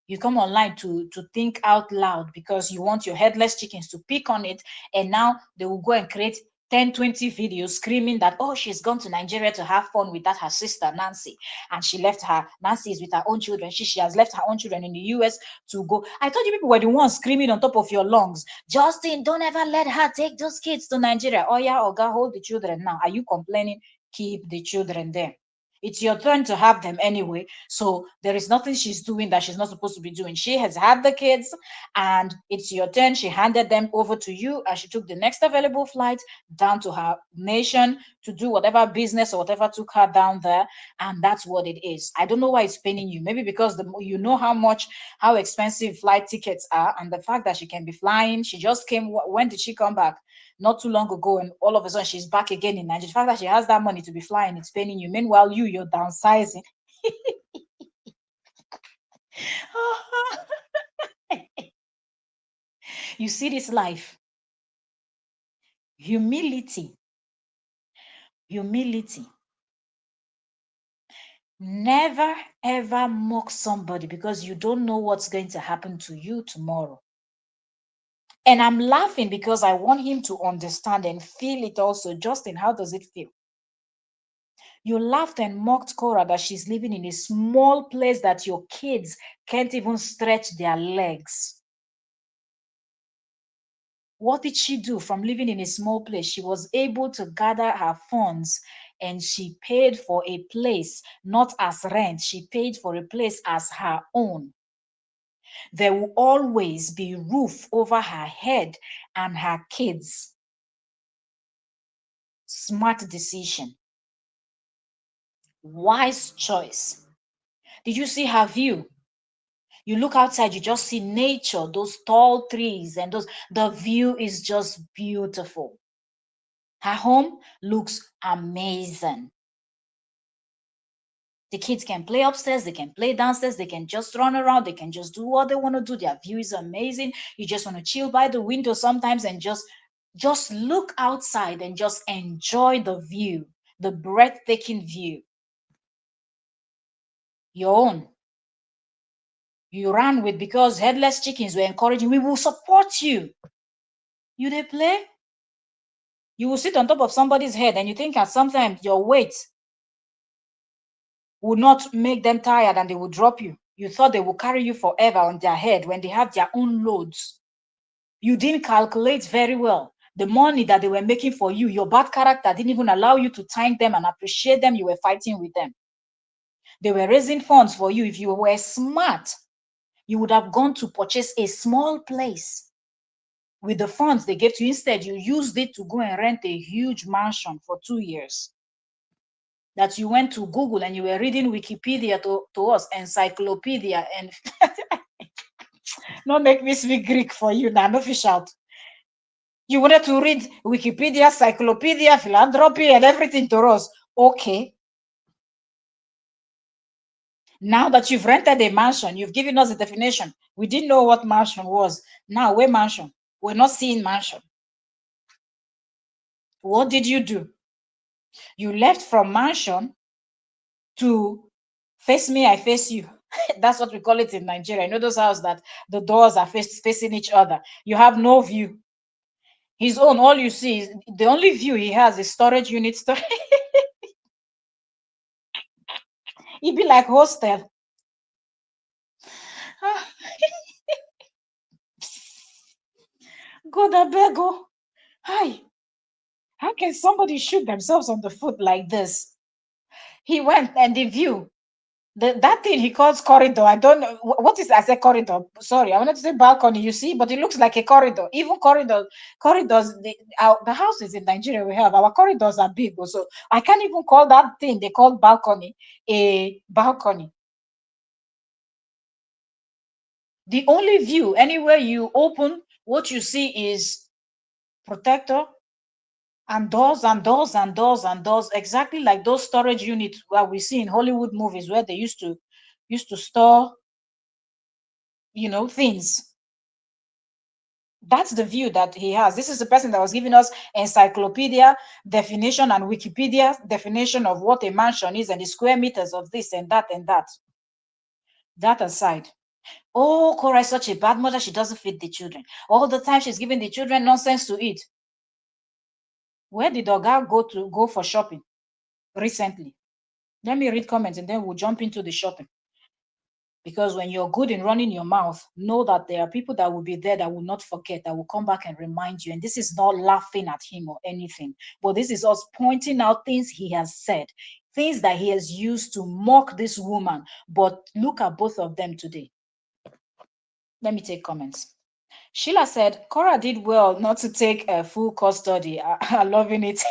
You come online to think out loud because you want your headless chickens to pick on it, and now they will go and create 10, 20 videos screaming that, oh, she's gone to Nigeria to have fun with that her sister Nancy, and she left her. Nancy is with her own children. She has left her own children in the US to go. I thought you people were the ones screaming on top of your lungs, Justin, don't ever let her take those kids to Nigeria. Oh yeah, Oga, hold the children now. Are you complaining? Keep the children there. It's your turn to have them anyway. So there is nothing she's doing that she's not supposed to be doing. She has had the kids and it's your turn. She handed them over to you and she took the next available flight down to her nation to do whatever business or whatever took her down there. And that's what it is. I don't know why it's paining you. Maybe because you know how expensive flight tickets are, and the fact that she can be flying. She just came. When did she come back? Not too long ago, and all of a sudden she's back again in Nigeria. The fact that she has that money to be flying, it's paining you. Meanwhile, you're downsizing. You see this life. Humility. Humility. Never ever mock somebody because you don't know what's going to happen to you tomorrow. And I'm laughing because I want him to understand and feel it also. Justin, how does it feel? You laughed and mocked Korra that she's living in a small place that your kids can't even stretch their legs. What did she do from living in a small place? She was able to gather her funds and she paid for a place, not as rent. She paid for a place as her own. There will always be roof over her head and her kids. Smart decision. Wise choice. Did you see her view? You look outside, you just see nature, those tall trees, and the view is just beautiful. Her home looks amazing. The kids can play upstairs, they can play downstairs, they can just run around, they can just do what they want to do. Their view is amazing. You just want to chill by the window sometimes and just look outside and just enjoy the view, the breathtaking view. Your own. You ran with because headless chickens were encouraging, we will support you. You they play? You will sit on top of somebody's head and you think at sometimes your weight will not make them tired and they will drop you. You thought they will carry you forever on their head when they have their own loads. You didn't calculate very well. The money that they were making for you, your bad character didn't even allow you to thank them and appreciate them. You were fighting with them. They were raising funds for you. If you were smart, you would have gone to purchase a small place with the funds they gave to you. Instead, you used it to go and rent a huge mansion for 2 years. That you went to Google and you were reading Wikipedia to us, encyclopedia, and not make me speak Greek for you now, no fish out. You wanted to read Wikipedia, encyclopedia, philanthropy, and everything to us. Okay. Now that you've rented a mansion, you've given us a definition. We didn't know what mansion was. Now, where mansion? We're not seeing mansion. What did you do? You left from mansion to face me, I face you. That's what we call it in Nigeria. You know those houses that the doors are facing each other. You have no view. His own, all you see is the only view he has is storage unit. It'd be like hostel. God, I beg, oh. Hi. How can somebody shoot themselves on the foot like this? He went and the view. That thing he calls corridor. I don't know what is. I said corridor. Sorry, I wanted to say balcony. You see, but it looks like a corridor. Even corridors. The houses in Nigeria we have our corridors are big, so I can't even call that thing they call balcony a balcony. The only view anywhere you open, what you see is protector and doors and doors and doors and doors, exactly like those storage units that we see in Hollywood movies where they used to store, things. That's the view that he has. This is the person that was giving us encyclopedia definition and Wikipedia definition of what a mansion is and the square meters of this and that and that. That aside, oh, Korra is such a bad mother. She doesn't feed the children. All the time she's giving the children nonsense to eat. Where did Oga go for shopping recently? Let me read comments and then we'll jump into the shopping. Because when you're good in running your mouth, know that there are people that will be there that will not forget, that will come back and remind you. And this is not laughing at him or anything, but this is us pointing out things he has said, things that he has used to mock this woman. But look at both of them today. Let me take comments. Sheila said, Korra did well not to take a full custody. I'm loving it.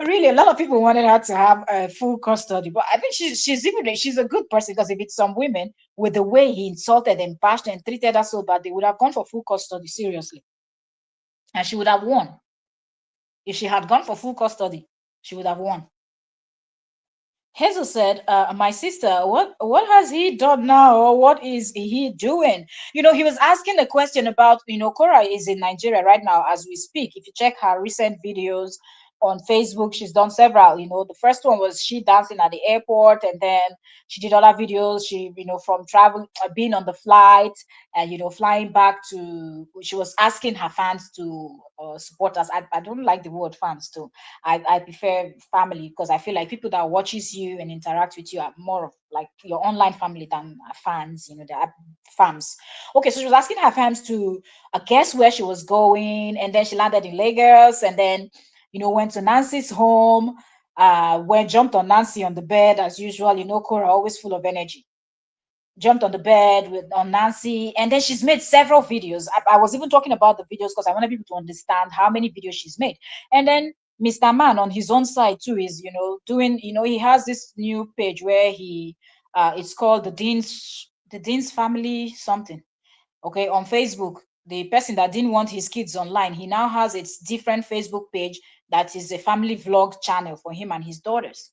Really, a lot of people wanted her to have full custody, but I think she's a good person, because if it's some women with the way he insulted and bashed and treated her so bad, they would have gone for full custody seriously, and she would have won. If she had gone for full custody, she would have won. Hazel said, my sister, what has he done now, or what is he doing? He was asking a question about, Korra is in Nigeria right now as we speak. If you check her recent videos on Facebook, she's done several. The first one was she dancing at the airport, and then she did other videos. She, from travel, being on the flight, and flying back to. She was asking her fans to support us. I don't like the word fans too. I prefer family, because I feel like people that watches you and interact with you are more of like your online family than fans. They are fans. Okay, so she was asking her fans to guess where she was going, and then she landed in Lagos, and then went to Nancy's home. Went jumped on Nancy on the bed as usual. Korra always full of energy. Jumped on the bed on Nancy, and then she's made several videos. I was even talking about the videos because I wanted people to understand how many videos she's made. And then Mr. Man on his own side too is, doing, he has this new page where it's called the Dean's Family something. Okay, on Facebook. The person that didn't want his kids online, he now has its different Facebook page that is a family vlog channel for him and his daughters.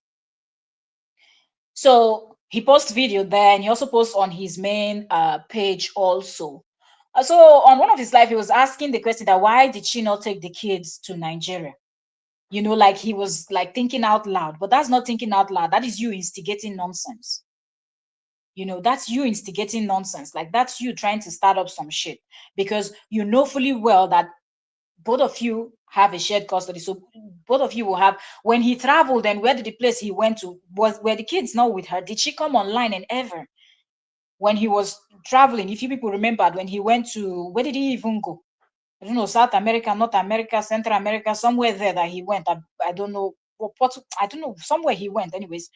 So he posts video there, and he also posts on his main page also. So on one of his live, he was asking the question that why did she not take the kids to Nigeria? Like he was like thinking out loud, but that's not thinking out loud. That is you instigating nonsense. That's you instigating nonsense. Like that's you trying to start up some shit, because you know fully well that both of you have a shared custody. So both of you will have, when he traveled, and where did the place he went to, were the kids not with her? Did she come online and ever? When he was traveling, if you people remembered, when he went to, where did he even go? I don't know, South America, North America, Central America, somewhere there that he went. I don't know what, I don't know, somewhere he went anyways.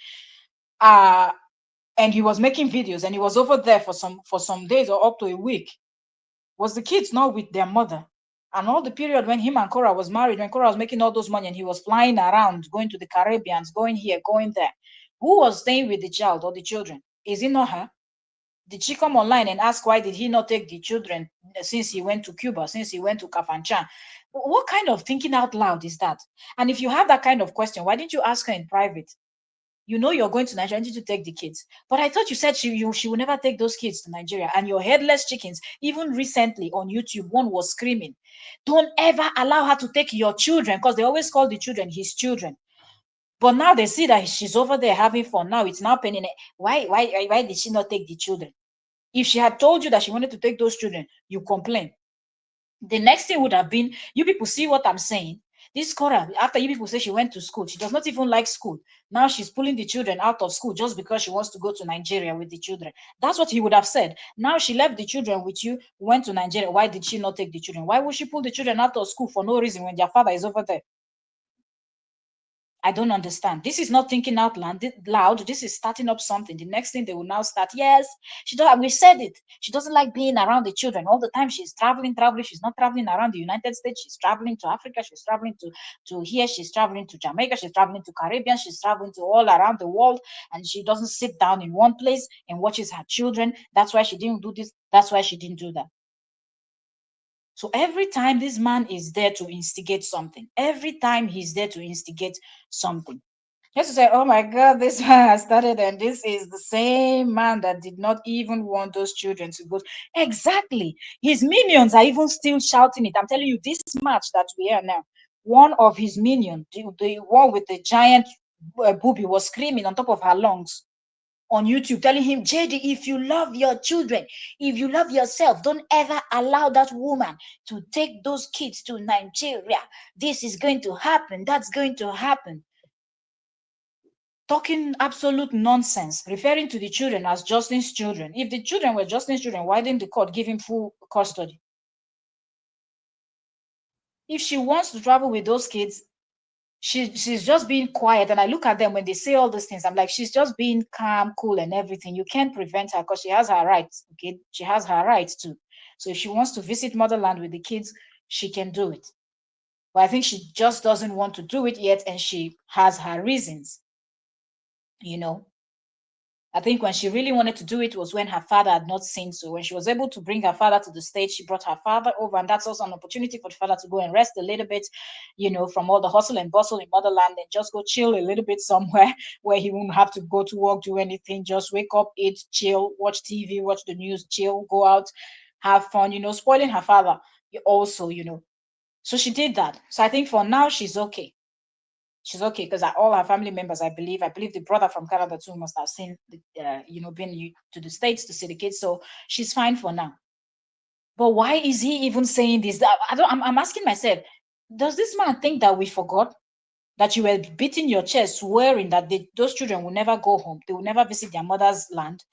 And he was making videos, and he was over there for some days or up to a week. Was the kids not with their mother? And all the period when him and Korra was married, when Korra was making all those money and he was flying around, going to the Caribbeans, going here, going there, who was staying with the child or the children? Is it not her? Did she come online and ask why did he not take the children since he went to Cuba, since he went to Kafanchan? What kind of thinking out loud is that? And if you have that kind of question, why didn't you ask her in private? You're going to Nigeria, need to take the kids. But I thought you said she will never take those kids to Nigeria. And your headless chickens, even recently on YouTube, one was screaming, don't ever allow her to take your children, because they always call the children his children. But now they see that she's over there having fun. Now it's now paining it. Why did she not take the children? If she had told you that she wanted to take those children, you complain. The next thing would have been, you people see what I'm saying? This Korra, after you people say she went to school, she does not even like school. Now she's pulling the children out of school just because she wants to go to Nigeria with the children. That's what he would have said. Now she left the children with you, went to Nigeria. Why did she not take the children? Why would she pull the children out of school for no reason when their father is over there? I don't understand. This is not thinking out loud. This is starting up something. The next thing they will now start. Yes, she don't. We said it. She doesn't like being around the children all the time. She's traveling. She's not traveling around the United States. She's traveling to Africa. She's traveling to here. She's traveling to Jamaica. She's traveling to Caribbean. She's traveling to all around the world, and she doesn't sit down in one place and watches her children. That's why she didn't do this. That's why she didn't do that. So every time this man is there to instigate something, every time he's there to instigate something, just to say, oh my God, this man has started, and this is the same man that did not even want those children to go. Exactly. His minions are even still shouting it. I'm telling you, this match that we are now, one of his minions, the one with the giant booby, was screaming on top of her lungs on YouTube, telling him, JD, if you love your children, if you love yourself, don't ever allow that woman to take those kids to Nigeria. This is going to happen. That's going to happen. Talking absolute nonsense, referring to the children as Justin's children. If the children were Justin's children, why didn't the court give him full custody? If she wants to travel with those kids, she's just being quiet. And I look at them when they say all those things, I'm like, she's just being calm, cool, and everything. You can't prevent her because she has her rights. Okay, she has her rights too. So if she wants to visit motherland with the kids, she can do it. But I think she just doesn't want to do it yet, and she has her reasons, you know. I think when she really wanted to do it was when her father had not seen. So when she was able to bring her father to the States, she brought her father over. And that's also an opportunity for the father to go and rest a little bit, from all the hustle and bustle in motherland, and just go chill a little bit somewhere where he won't have to go to work, do anything. Just wake up, eat, chill, watch TV, watch the news, chill, go out, have fun, spoiling her father also. So she did that. So I think for now, she's okay. She's okay because all her family members, I believe the brother from Canada too must have seen, been to the States to see the kids. So she's fine for now. But why is he even saying this? I don't. I'm asking myself, does this man think that we forgot that you were beating your chest, swearing that those children will never go home, they will never visit their mother's land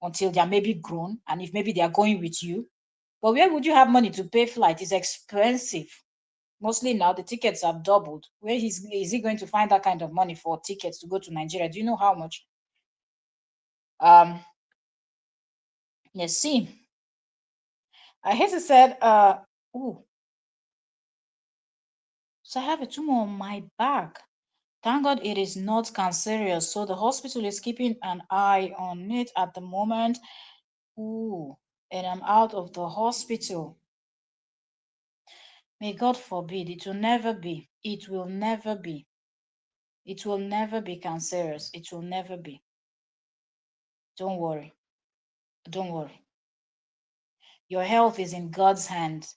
until they are maybe grown, and if maybe they are going with you? But where would you have money to pay flight? It's expensive. Mostly now the tickets have doubled. Where is he going to find that kind of money for tickets to go to Nigeria? Do you know how much? Let's see. I hate to said, oh, so I have a tumor on my back. Thank God it is not cancerous. So the hospital is keeping an eye on it at the moment. Ooh, and I'm out of the hospital. May God forbid. It will never be. It will never be. It will never be cancerous. It will never be. Don't worry. Don't worry. Your health is in God's hands.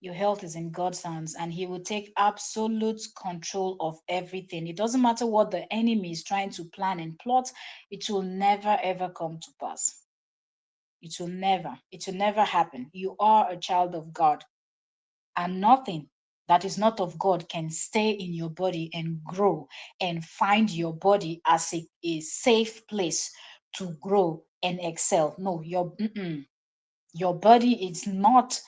Your health is in God's hands, and He will take absolute control of everything. It doesn't matter what the enemy is trying to plan and plot, it will never ever come to pass. It will never happen. You are a child of God, and nothing that is not of God can stay in your body and grow and find your body as a safe place to grow and excel. No, your body is not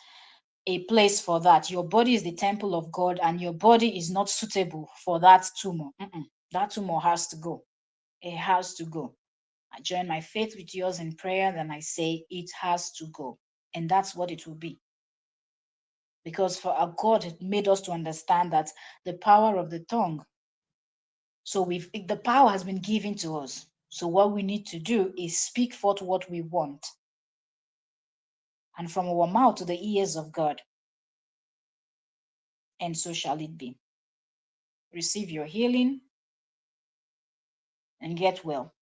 a place for that. Your body is the temple of God, and your body is not suitable for that tumor. That tumor has to go. It has to go. I join my faith with yours in prayer, then I say it has to go. And that's what it will be. Because for our God made us to understand that the power of the tongue. So the power has been given to us. So what we need to do is speak forth what we want. And from our mouth to the ears of God. And so shall it be. Receive your healing and get well.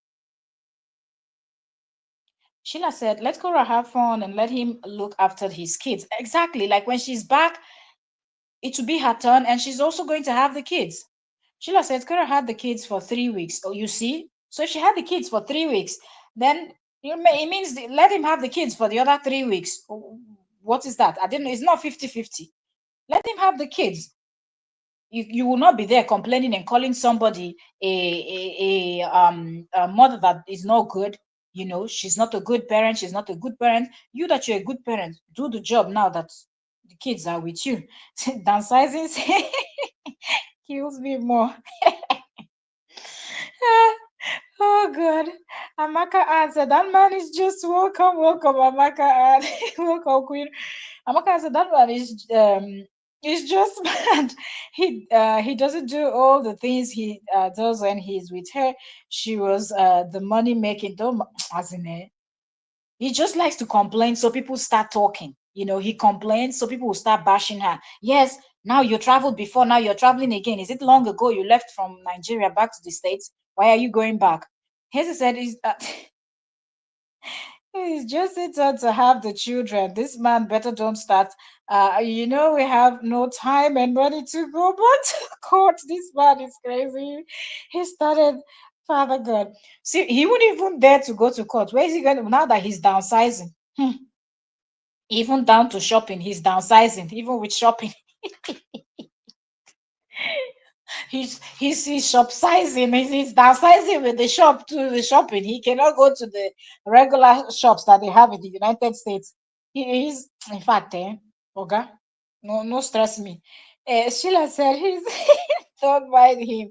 Sheila said, let Korra have fun and let him look after his kids. Exactly. Like when she's back, it will be her turn, and she's also going to have the kids. Sheila said, Korra had the kids for 3 weeks. Oh, you see? So if she had the kids for 3 weeks, then it means let him have the kids for the other 3 weeks. What is that? I didn't know. It's not 50-50. Let him have the kids. You will not be there complaining and calling somebody a mother that is not good. She's not a good parent. She's not a good parent. You that you're a good parent, do the job now that the kids are with you. Downsizing, kills me more. Oh God. Amaka answered, that man is just welcome, welcome, Amaka. And welcome, Queen. Amaka said that one is just mad. He doesn't do all the things he does when he's with her. She was the money making don't as in he just likes to complain, so people start talking. He complains, so people will start bashing her. Yes, now you traveled before, now you're traveling again. Is it long ago you left from Nigeria back to the States? Why are you going back? Hezi said, it's just a turn to have the children. This man better don't start. We have no time and money to go back to court. This man is crazy. He started, Father God. See, he wouldn't even dare to go to court. Where is he going to, now that he's downsizing? Even down to shopping, he's downsizing, even with shopping. He's shop sizing. He's downsizing with the shop to the shopping. He cannot go to the regular shops that they have in the United States. He's in fact, Oga, no stress me. Sheila said he's don't mind him.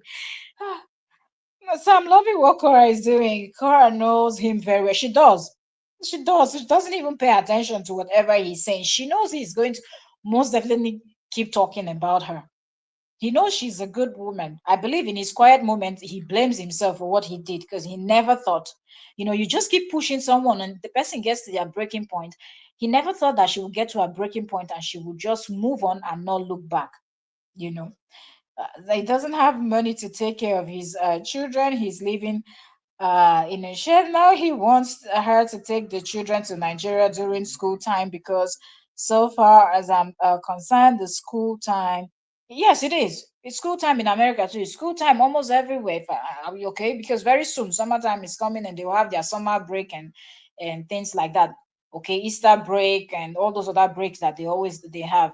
So I'm loving what Cora is doing. Cora knows him very well. She does. She does. She doesn't even pay attention to whatever he's saying. She knows he's going to most definitely keep talking about her. He knows she's a good woman. I believe in his quiet moments, he blames himself for what he did because he never thought, you just keep pushing someone and the person gets to their breaking point. He never thought that she would get to a breaking point and she would just move on and not look back, you know. He doesn't have money to take care of his children. He's living in a shed now. He wants her to take the children to Nigeria during school time because, so far as I'm concerned, the school time, yes, it is. It's school time in America too. It's school time almost everywhere. Are we okay? Because very soon summertime is coming and they will have their summer break and things like that. Okay, Easter break and all those other breaks that they have.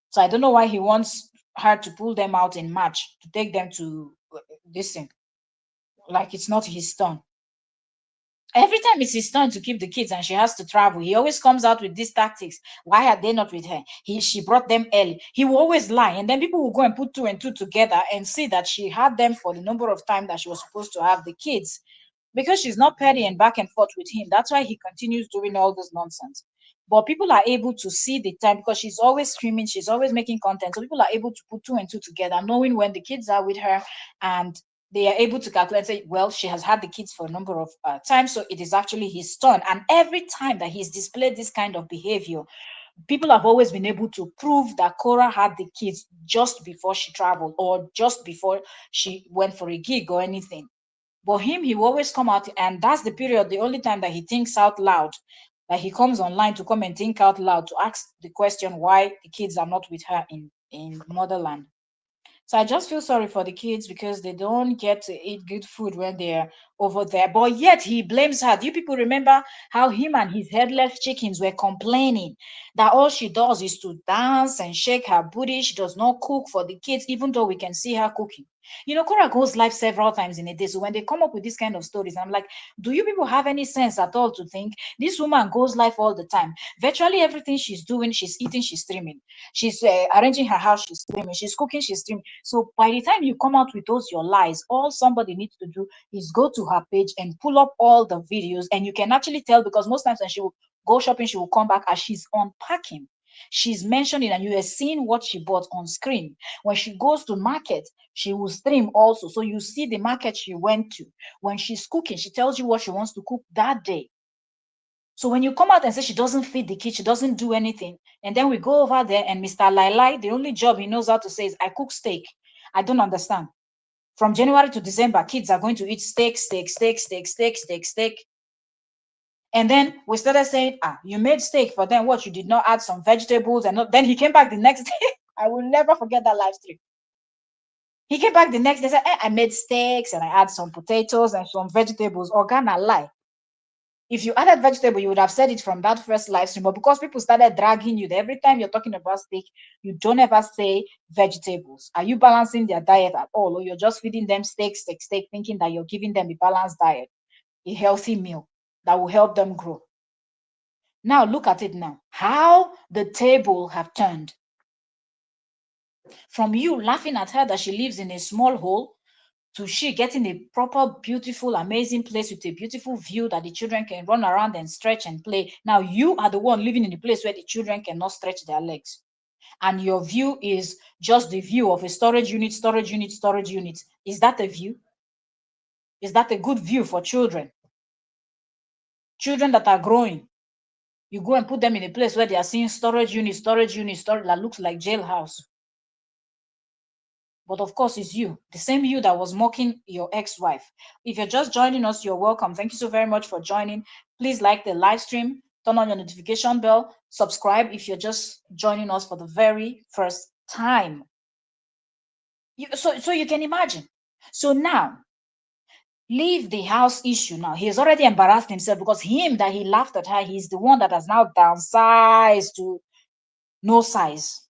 So I don't know why he wants her to pull them out in March to take them to this thing. Like it's not his turn. Every time it's his turn to keep the kids and she has to travel, he always comes out with these tactics. Why are they not with her? She brought them early. He will always lie, and then people will go and put two and two together and see that she had them for the number of time that she was supposed to have the kids. Because she's not petty and back and forth with him. That's why he continues doing all this nonsense. But people are able to see the time because she's always screaming, she's always making content. So people are able to put two and two together, knowing when the kids are with her, and they are able to calculate, say, well, she has had the kids for a number of times, so it is actually his turn. And every time that he's displayed this kind of behavior, people have always been able to prove that Korra had the kids just before she traveled or just before she went for a gig or anything. But him, he will always come out, and that's the period, the only time that he thinks out loud, that he comes online to come and think out loud to ask the question why the kids are not with her in motherland. So I just feel sorry for the kids because they don't get to eat good food when they're over there. But yet he blames her. Do you people remember how him and his headless chickens were complaining that all she does is to dance and shake her booty? She does not cook for the kids, even though we can see her cooking. Korra goes live several times in a day. So when they come up with these kind of stories, I'm like, do you people have any sense at all to think this woman goes live all the time? Virtually everything she's doing, she's eating, she's streaming. She's arranging her house, she's streaming. She's cooking, she's streaming. So by the time you come out with those your lies, all somebody needs to do is go to her page and pull up all the videos, and you can actually tell because most times when she will go shopping, she will come back as she's unpacking. She's mentioning, and you are seeing what she bought on screen. When she goes to market, she will stream also. So you see the market she went to. When she's cooking, she tells you what she wants to cook that day. So when you come out and say she doesn't feed the kid, she doesn't do anything, and then we go over there and Mr. Lai, the only job he knows how to say is, I cook steak. I don't understand. From January to December, kids are going to eat steak, steak, steak, steak, steak, steak, steak. And then we started saying, you made steak, but then what? You did not add some vegetables. And not, then he came back the next day. I will never forget that live stream. He came back the next day and said, I made steaks and I add some potatoes and some vegetables. Organa lie. If you added vegetable, you would have said it from that first live stream. But because people started dragging you, every time you're talking about steak, you don't ever say vegetables. Are you balancing their diet at all? Or you're just feeding them steak, steak, steak, thinking that you're giving them a balanced diet, a healthy meal that will help them grow. Now look at it now. How the table have turned. From you laughing at her that she lives in a small hole to she getting a proper, beautiful, amazing place with a beautiful view that the children can run around and stretch and play. Now you are the one living in a place where the children cannot stretch their legs. And your view is just the view of a storage unit, storage unit, storage unit. Is that a view? Is that a good view for children? Children that are growing, you go and put them in a place where they are seeing storage unit, storage unit, storage that looks like jailhouse. But of course, it's you, the same you that was mocking your ex-wife. If you're just joining us, you're welcome. Thank you so very much for joining. Please like the live stream, turn on your notification bell, subscribe if you're just joining us for the very first time. So you can imagine. So now, leave the house issue now. He has already embarrassed himself because him that he laughed at her, he's the one that has now downsized to no size.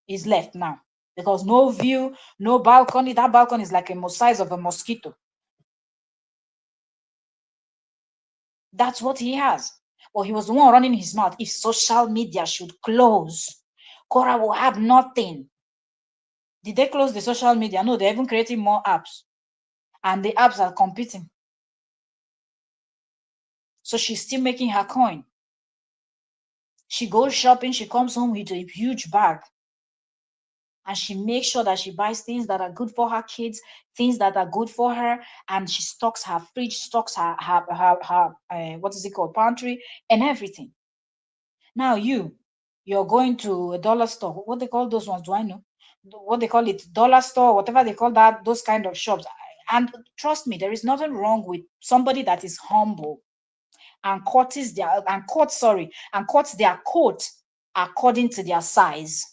Is left now because no view, no balcony. That balcony is like a size of a mosquito. That's what he has. Or he was the one running his mouth. If social media should close, Korra will have nothing. Did they close the social media? No, they're even creating more apps. And the apps are competing. So she's still making her coin. She goes shopping, she comes home with a huge bag. And she makes sure that she buys things that are good for her kids, things that are good for her, and she stocks her fridge, stocks her what is it called, pantry, and everything. Now you're going to a dollar store. What they call those ones? Do I know? What they call it, dollar store, whatever they call that, those kind of shops. And trust me, there is nothing wrong with somebody that is humble and cuts their coat according to their size.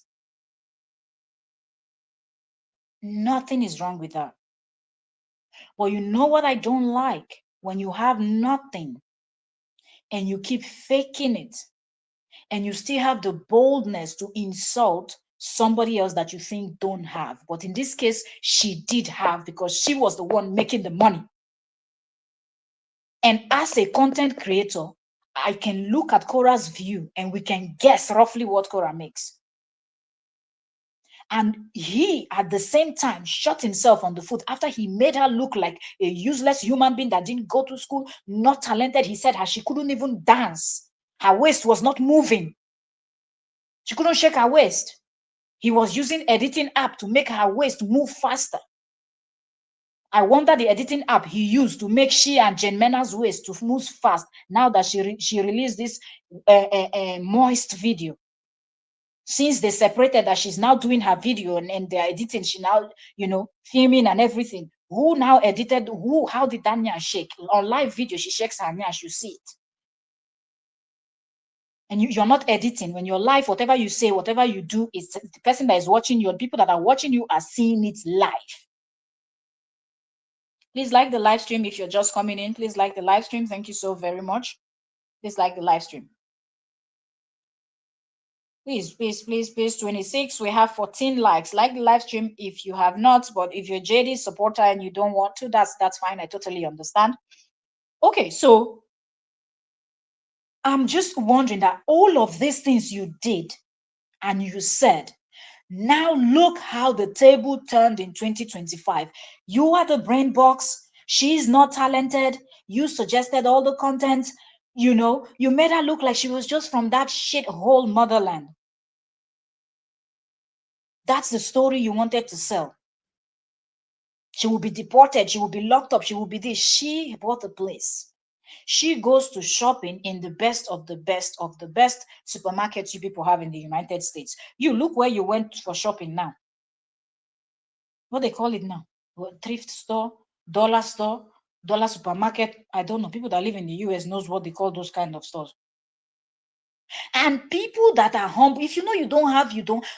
Nothing is wrong with that. But you know what I don't like? When you have nothing and you keep faking it and you still have the boldness to insult somebody else that you think don't have. But in this case, she did have because she was the one making the money. And as a content creator, I can look at Korra's view and we can guess roughly what Korra makes. And he, at the same time, shot himself on the foot after he made her look like a useless human being that didn't go to school, not talented. He said she couldn't even dance. Her waist was not moving. She couldn't shake her waist. He was using editing app to make her waist move faster. I wonder the editing app he used to make she and Jen Mena's waist to move fast. Now that she released this moist video. Since they separated, that she's now doing her video and they're editing, she now, filming and everything. Who now edited who? How did that nyash shake? On live video, she shakes her nyash, you see it. And you're not editing. When you're live, whatever you say, whatever you do, is the person that is watching you, the people that are watching you are seeing it live. Please like the live stream if you're just coming in. Please like the live stream. Thank you so very much. Please like the live stream. Please, please, please, please. 26. We have 14 likes. Like the live stream if you have not, but if you're JD supporter and you don't want to, that's fine. I totally understand. Okay, so I'm just wondering that all of these things you did and you said, now look how the table turned in 2025. You are the brain box. She's not talented. You suggested all the content. You made her look like she was just from that shithole motherland. That's the story you wanted to sell. She will be deported. She will be locked up. She will be this. She bought the place. She goes to shopping in the best of the best of the best supermarkets you people have in the United States. You look where you went for shopping now. What they call it now? Thrift store, dollar supermarket. I don't know. People that live in the US knows what they call those kind of stores. And people that are humble, if you know you don't have,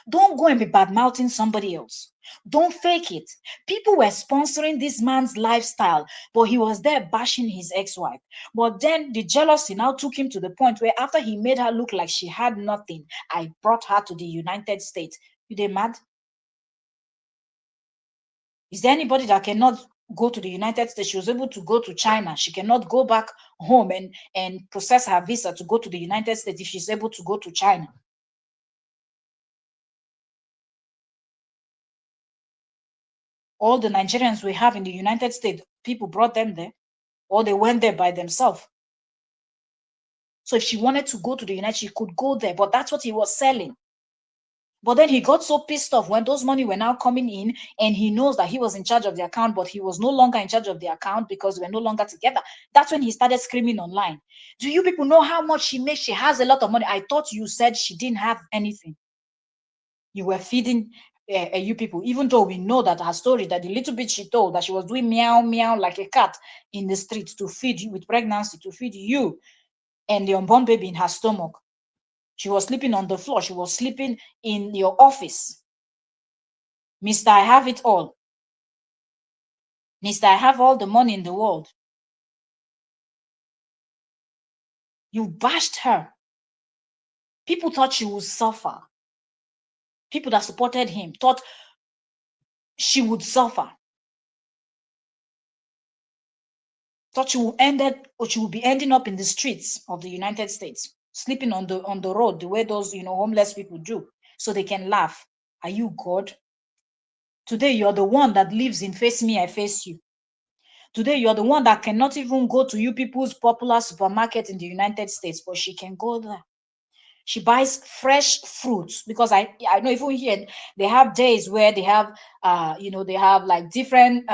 don't go and be bad mouthing somebody else. Don't fake it. People were sponsoring this man's lifestyle, but he was there bashing his ex-wife. But then the jealousy now took him to the point where after he made her look like she had nothing, I brought her to the United States. You they mad? Is there anybody that cannot go to the United States? She was able to go to China. She cannot go back home and process her visa to go to the United States if she's able to go to China. All the Nigerians we have in the United States, people brought them there, or they went there by themselves. So if she wanted to go to the United, she could go there, but that's what he was selling. But then he got so pissed off when those money were now coming in, and he knows that he was in charge of the account, but he was no longer in charge of the account because we're no longer together. That's when he started screaming online. Do you people know how much she makes? She has a lot of money. I thought you said she didn't have anything. You were feeding you people, even though we know that her story, that the little bit she told, that she was doing meow meow like a cat in the street to feed you with pregnancy, to feed you and the unborn baby in her stomach. She was sleeping on the floor. She was sleeping in your office. Mr. I have it all. Mr. I have all the money in the world. You bashed her. People thought she would suffer. People that supported him thought she would suffer. Thought she would be ending up in the streets of the United States, sleeping on the road, the way those homeless people do, so they can laugh. Are you God? Today you're the one that lives in face me, I face you. Today you're the one that cannot even go to you people's popular supermarket in the United States, but she can go there. She buys fresh fruits, because I know even here they have days where they have they have like different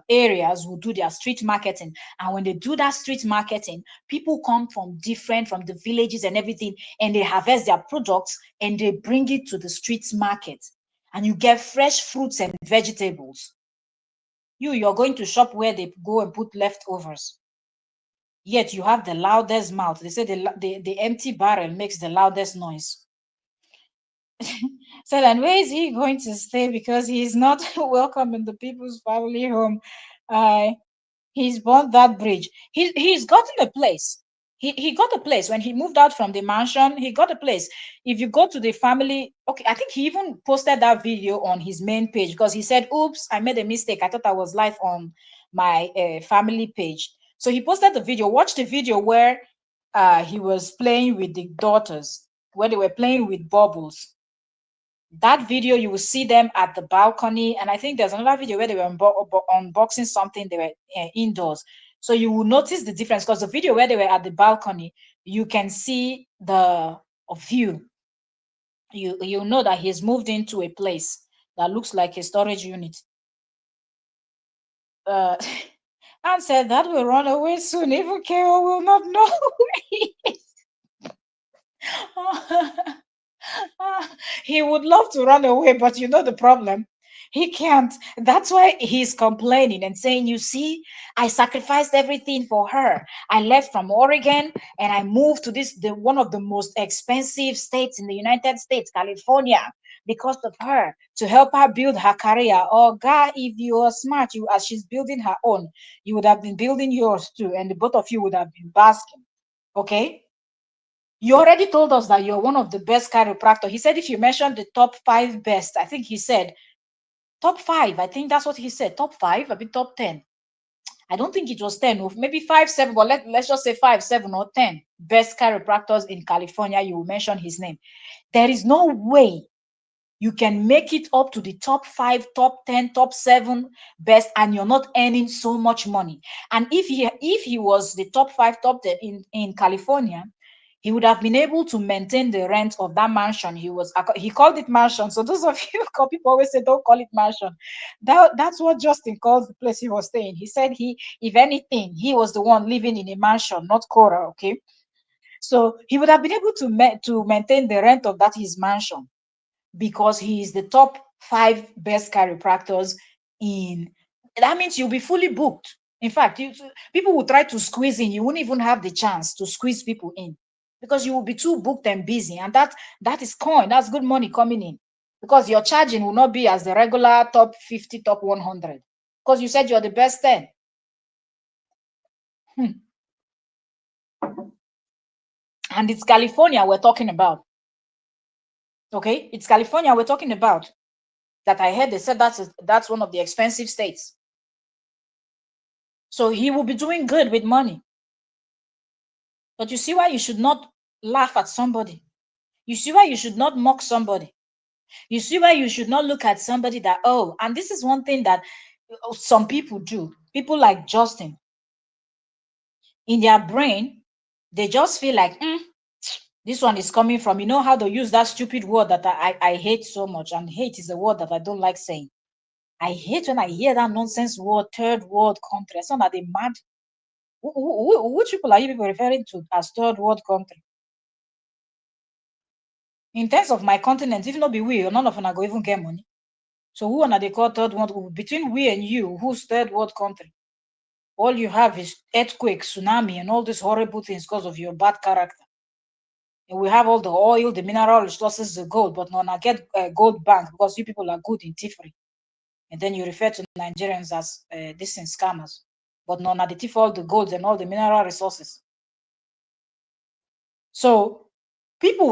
areas who do their street marketing, and when they do that street marketing, people come from the villages and everything, and they harvest their products and they bring it to the street market, and you get fresh fruits and vegetables. You're going to shop where they go and put leftovers. Yet you have the loudest mouth. They say the empty barrel makes the loudest noise. So then where is he going to stay? Because he's not welcome in the people's family home. He's bought that bridge. He's gotten a place. He got a place when he moved out from the mansion. He got a place. If you go to the family, okay, I think he even posted that video on his main page, because he said, "Oops, I made a mistake. I thought I was live on my family page." So he posted the video. Watch the video where he was playing with the daughters, where they were playing with bubbles. That video, you will see them at the balcony, and I think there's another video where they were unboxing something. They were indoors, so you will notice the difference, because the video where they were at the balcony, you can see the view. You know that he's moved into a place that looks like a storage unit. And said that will run away soon. Even Carol will not know where he is. He would love to run away, but you know the problem. He can't. That's why he's complaining and saying, "You see, I sacrificed everything for her. I left from Oregon and I moved to one of the most expensive states in the United States, California, because of her, to help her build her career." Oh, God, if you are smart, as she's building her own, you would have been building yours too, and the both of you would have been basking. Okay? You already told us that you're one of the best chiropractor. He said if you mentioned the top 5 best, I think he said top 5. I think that's what he said. Top 5, a bit top 10. I don't think it was 10, or maybe 5, 7, but let's just say 5, 7, or 10 best chiropractors in California. You will mention his name. There is no way you can make it up to the top 5, top 10, top 7 best, and you're not earning so much money. And if he was the top 5, top 10 in California, he would have been able to maintain the rent of that mansion. He called it mansion. So those of you, people always say, don't call it mansion. That's what Justin calls the place he was staying. He said if anything, he was the one living in a mansion, not Korra. Okay. So he would have been able to maintain the rent of his mansion, because he is the top 5 best chiropractors in. That means you'll be fully booked. In fact, people will try to squeeze in. You won't even have the chance to squeeze people in, because you will be too booked and busy, and that is coin. That's good money coming in, because your charging will not be as the regular top 50, top 100, because you said you're the best 10. And it's California we're talking about. Okay, it's California we're talking about. That I heard they said that's one of the expensive states. So he will be doing good with money. But you see why you should not laugh at somebody. You see why you should not mock somebody. You see why you should not look at somebody that, oh, and this is one thing that some people do. People like Justin, in their brain, they just feel like, this one is coming from, you know how they use that stupid word that I hate so much. And hate is a word that I don't like saying. I hate when I hear that nonsense word, third world country. It's not that they mad. Which people are you people referring to as third world country? In terms of my continent, if not be we, none of them are going to even get money. So who are they call third world? Between we and you, who's third world country? All you have is earthquake, tsunami, and all these horrible things because of your bad character. And we have all the oil, the mineral resources, the gold, but none get gold bank because you people are good in thievery. And then you refer to Nigerians as distant scammers, but none they thief all the gold and all the mineral resources. So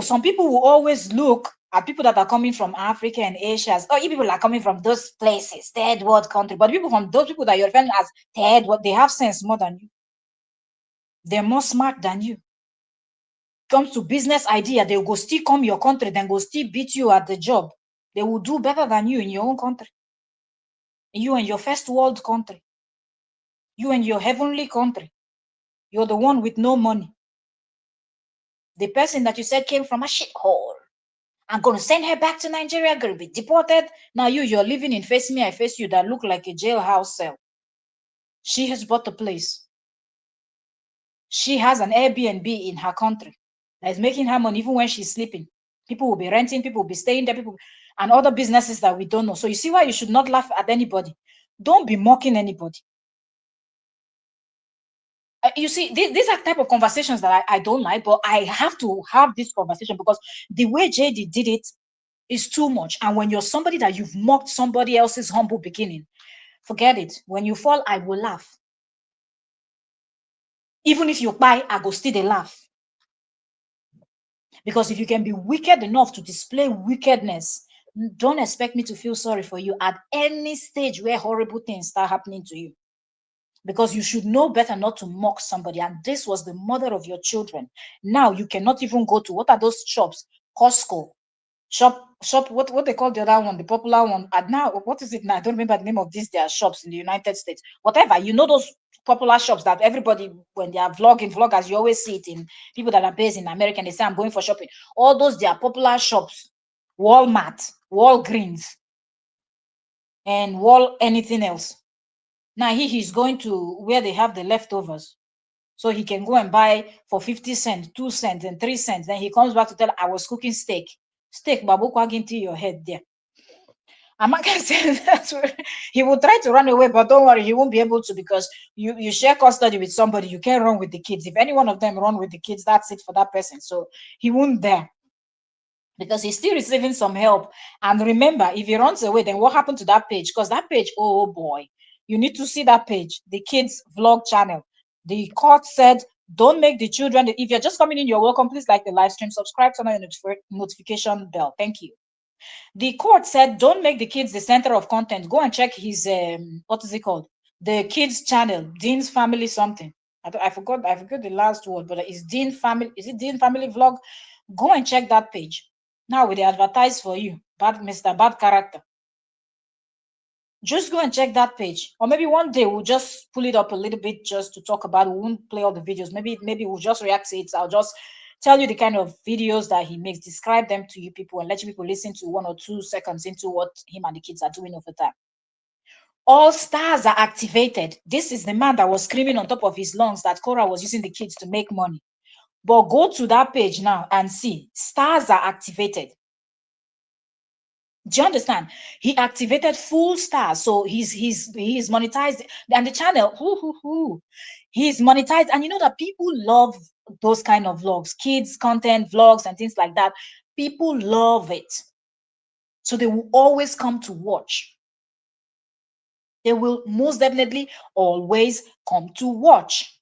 some people will always look at people that are coming from Africa and Asia as, oh, you people are coming from those places, third world country. But people from those people that you're referring as third world, they have sense more than you. They're more smart than you. Comes to business idea, they will go still come your country, then go still beat you at the job. They will do better than you in your own country. You and your first world country. You and your heavenly country. You're the one with no money. The person that you said came from a shithole. I'm going to send her back to Nigeria, going to be deported. Now you're living in face me, I face you, that look like a jailhouse cell. She has bought a place. She has an Airbnb in her country that is making her money even when she's sleeping. People will be renting, people will be staying there, people and other businesses that we don't know. So you see why you should not laugh at anybody. Don't be mocking anybody. You see, these are type of conversations that I don't like, but I have to have this conversation because the way JD did it is too much. And when you're somebody that you've mocked somebody else's humble beginning, forget it. When you fall, I will laugh. Even if you buy, I go still laugh. Because if you can be wicked enough to display wickedness, don't expect me to feel sorry for you at any stage where horrible things start happening to you. Because you should know better not to mock somebody. And this was the mother of your children. Now you cannot even go to, what are those shops? Costco. Shop, what they call the other one, the popular one. And now, what is it now? I don't remember the name of these, their shops in the United States. Whatever, you know those popular shops that everybody, when they are vloggers, you always see it in people that are based in America, and they say, I'm going for shopping. All those, they are popular shops. Walmart, Walgreens, and anything else. Now he's going to where they have the leftovers. So he can go and buy for 50 cents, 2 cents, and 3 cents. Then he comes back to tell, I was cooking steak. Steak, babu kwag into your head there. Amaka said that's where he will try to run away, but don't worry, he won't be able to because you share custody with somebody. You can't run with the kids. If any one of them run with the kids, that's it for that person. So he won't dare because he's still receiving some help. And remember, if he runs away, then what happened to that page? Because that page, oh boy, you need to see that page, the kids vlog channel. The court said, don't make the children, if you're just coming in, you're welcome. Please like the live stream, subscribe, turn on your notification bell. Thank you. The court said, don't make the kids the center of content. Go and check his, what is it called? The kids channel, Dean's Family something. I forgot the last word, but it's Dean Family. Is it Dean Family Vlog? Go and check that page. Now we advertise for you, Mr. Bad Character. Just go and check that page. Or maybe one day we'll just pull it up a little bit just to talk about it. We won't play all the videos. Maybe we'll just react to it. I'll just tell you the kind of videos that he makes, describe them to you people, and let you people listen to 1 or 2 seconds into what him and the kids are doing over there. All stars are activated. This is the man that was screaming on top of his lungs that Korra was using the kids to make money. But go to that page now and see. Stars are activated. Do you understand? He activated full stars. So he's monetized. And the channel, he's monetized. And you know that people love those kind of vlogs, kids content, vlogs, and things like that. People love it. So they will always come to watch. They will most definitely always come to watch.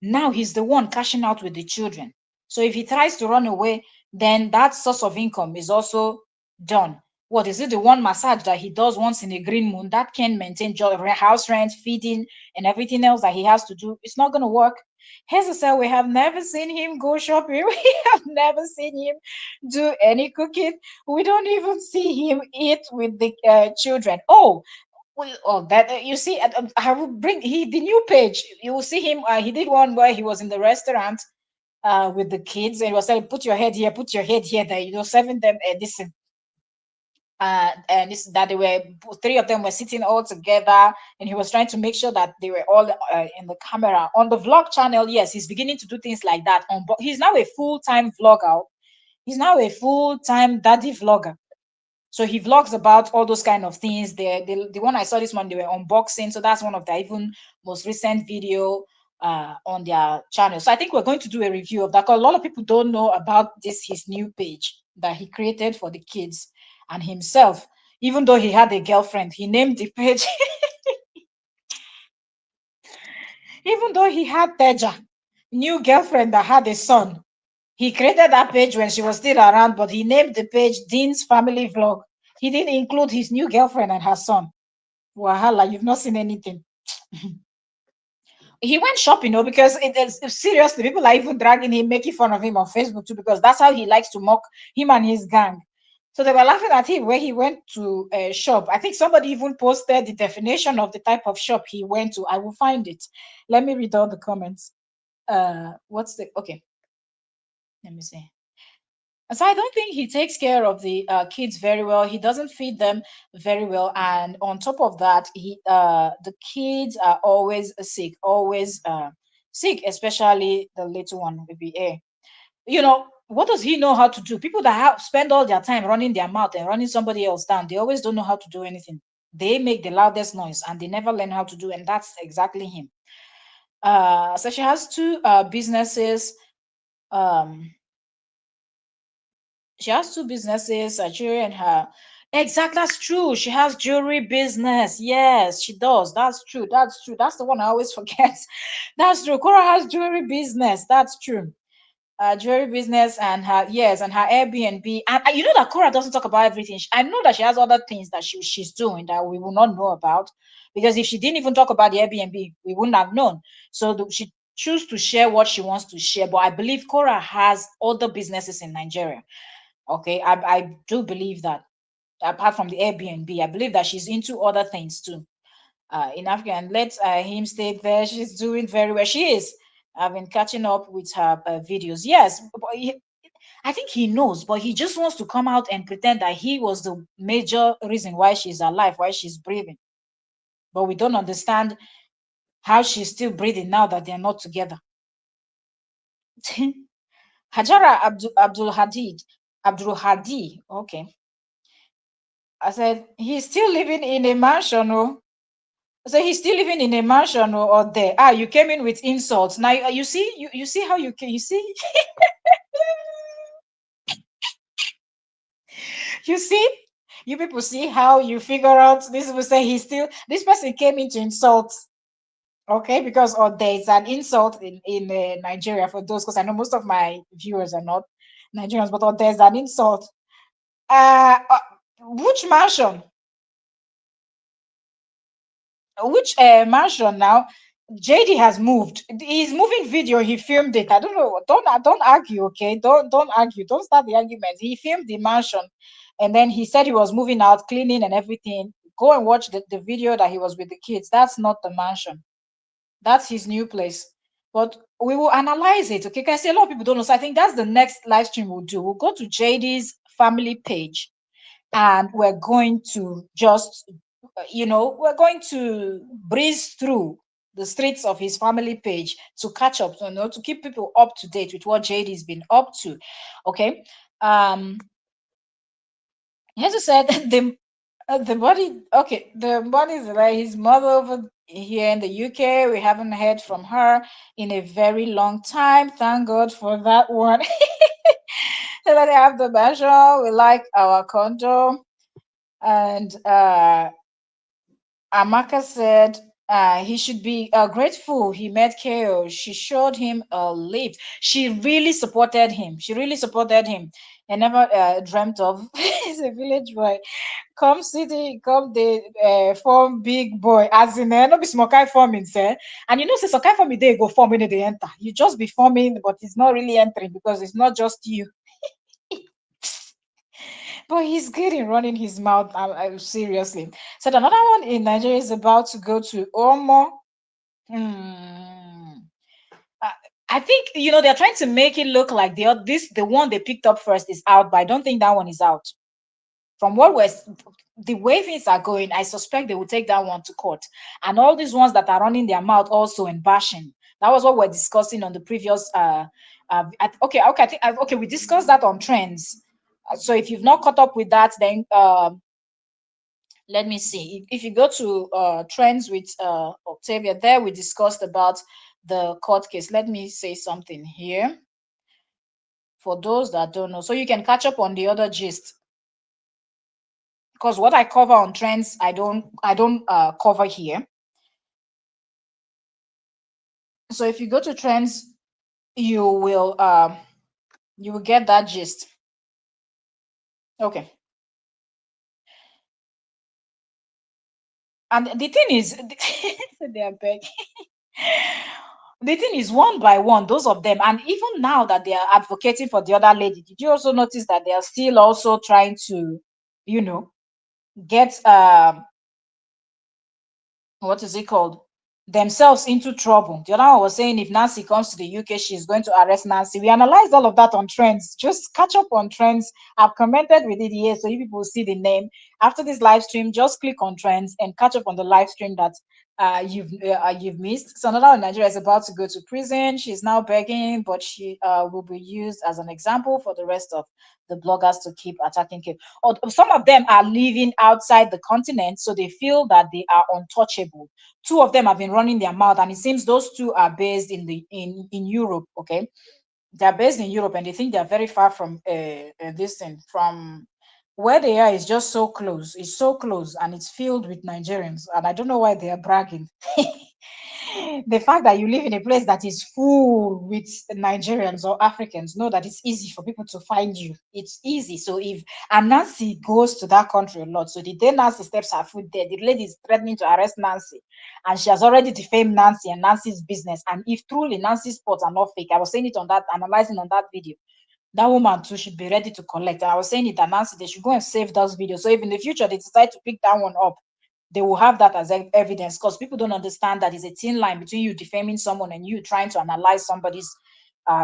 Now he's the one cashing out with the children. So if he tries to run away, then that source of income is also done. What is it? The one massage that he does once in a green moon that can maintain house rent, feeding, and everything else that he has to do. It's not going to work. Hazel said, we have never seen him go shopping. We have never seen him do any cooking. We don't even see him eat with the children. Oh, well, oh, that you see, I will bring the new page. You will see him. He did one where he was in the restaurant with the kids, and he was saying, "Put your head here, put your head here." That serving them this and this that they were three of them were sitting all together, and he was trying to make sure that they were all in the camera on the vlog channel. Yes, he's beginning to do things like that. But he's now a full-time vlogger. He's now a full-time daddy vlogger. So he vlogs about all those kind of things. The one I saw this one, they were unboxing. So that's one of the even most recent video on their channel. So I think we're going to do a review of that, because a lot of people don't know about this his new page that he created for the kids and himself. Even though he had a girlfriend, he named the page. Even though he had Teja, new girlfriend that had a son, he created that page when she was still around, but he named the page Dean's Family Vlog. He didn't include his new girlfriend and her son. Wahala, you've not seen anything. He went shopping, because seriously, people are even dragging him, making fun of him on Facebook too, because that's how he likes to mock him and his gang. So they were laughing at him when he went to a shop. I think somebody even posted the definition of the type of shop he went to. I will find it. Let me read all the comments. What's the okay? Let me see. So I don't think he takes care of the kids very well. He doesn't feed them very well, and on top of that, the kids are always sick, always sick, especially the little one, baby A. What does he know how to do? People that spend all their time running their mouth and running somebody else down, they always don't know how to do anything. They make the loudest noise and they never learn how to do, and that's exactly him. So she has two businesses. Um, she has two businesses, a jewelry and her. Exactly, that's true. She has jewelry business. Yes, she does. That's true. That's true. That's the one I always forget. That's true. Korra has jewelry business. That's true. Jewelry business and her, yes, and her Airbnb. And you know that Korra doesn't talk about everything. I know that she has other things that she's doing that we will not know about, because if she didn't even talk about the Airbnb, we wouldn't have known. So she choose to share what she wants to share. But I believe Korra has other businesses in Nigeria. Okay, I do believe that, apart from the Airbnb, I believe that she's into other things too. In Africa, and let him stay there. She's doing very well. She is. I've been catching up with her videos. Yes, but I think he knows, but he just wants to come out and pretend that he was the major reason why she's alive, why she's breathing. But we don't understand how she's still breathing now that they're not together. Hajara Abdul Hadi. Okay. I said, he's still living in a mansion, oh. So he's still living in a mansion, or there. You came in with insults. Now you see, you see how you see, you see, you people see how you figure out. This will say this person came in to insult. Okay, because or there is an insult in Nigeria for those, because I know most of my viewers are not Nigerians, but or there's an insult. Which mansion? Which mansion now? JD has moved. He's moving video. He filmed it. I don't know. Don't argue, okay? Don't argue. Don't start the argument. He filmed the mansion, and then he said he was moving out, cleaning and everything. Go and watch the video that he was with the kids. That's not the mansion. That's his new place. But we will analyze it, okay? Because I say a lot of people don't know. So I think that's the next live stream we'll do. We'll go to JD's family page, and we're going to just we're going to breeze through the streets of his family page to catch up, to keep people up to date with what JD's been up to. Okay. As I said, the body, okay, the body is like his mother over here in the UK. We haven't heard from her in a very long time. Thank God for that one. So that I have the mansion. We like our condo. And Amaka said he should be grateful he met KO. She showed him a lift. She really supported him. She really supported him. I never dreamt of he's a village boy. come city, come the form big boy. As in, no be small kind forming, sir. And you know, say some kind forming they go form when they enter. You just be forming, but it's not really entering because it's not just you. But he's good in running his mouth. Seriously. So another one in Nigeria is about to go to Omo. Hmm. Uh, I think they're trying to make it look like the one they picked up first is out, but I don't think that one is out. From the way things are going, I suspect they will take that one to court. And all these ones that are running their mouth also and bashing. That was what we're discussing on the previous. Okay, okay, we discussed that on trends. So if you've not caught up with that, then let me see. If you go to trends with Octavia, there we discussed about the court case. Let me say something here for those that don't know, so you can catch up on the other gist. Because what I cover on trends, I don't cover here. So if you go to trends, you will get that gist. Okay. And the thing is, they are big. The thing is, one by one, those of them, and even now that they are advocating for the other lady, did you also notice that they are still also trying to, you know, get what is it called, themselves into trouble. The other one was saying if Nancy comes to the UK, she's going to arrest Nancy. We analyzed all of that on trends. Just catch up on trends. I've commented with it here, so you people see the name after this live stream. Just click on trends and catch up on the live stream that you've missed. So another one, Nigeria is about to go to prison. She's now begging, but she will be used as an example for the rest of the bloggers to keep attacking Cape. Or some of them are living outside the continent, so they feel that they are untouchable. Two of them have been running their mouth, and it seems those two are based in Europe. Okay, they're based in Europe, and they think they're very far from this thing. From where they are is just so close. It's so close, and it's filled with Nigerians, and I don't know why they are bragging. The fact that you live in a place that is full with Nigerians or Africans, know that it's easy for people to find you. It's easy. So if and Nancy goes to that country a lot. So the day Nancy steps her foot there, the lady is threatening to arrest Nancy, and she has already defamed Nancy and Nancy's business. And if truly Nancy's spots are not fake, I was saying it on that, analyzing on that video, that woman too should be ready to collect. And I was saying it that Nancy, they should go and save those videos. So if in the future they decide to pick that one up, they will have that as evidence, because people don't understand that it's a thin line between you defaming someone and you trying to analyze somebody's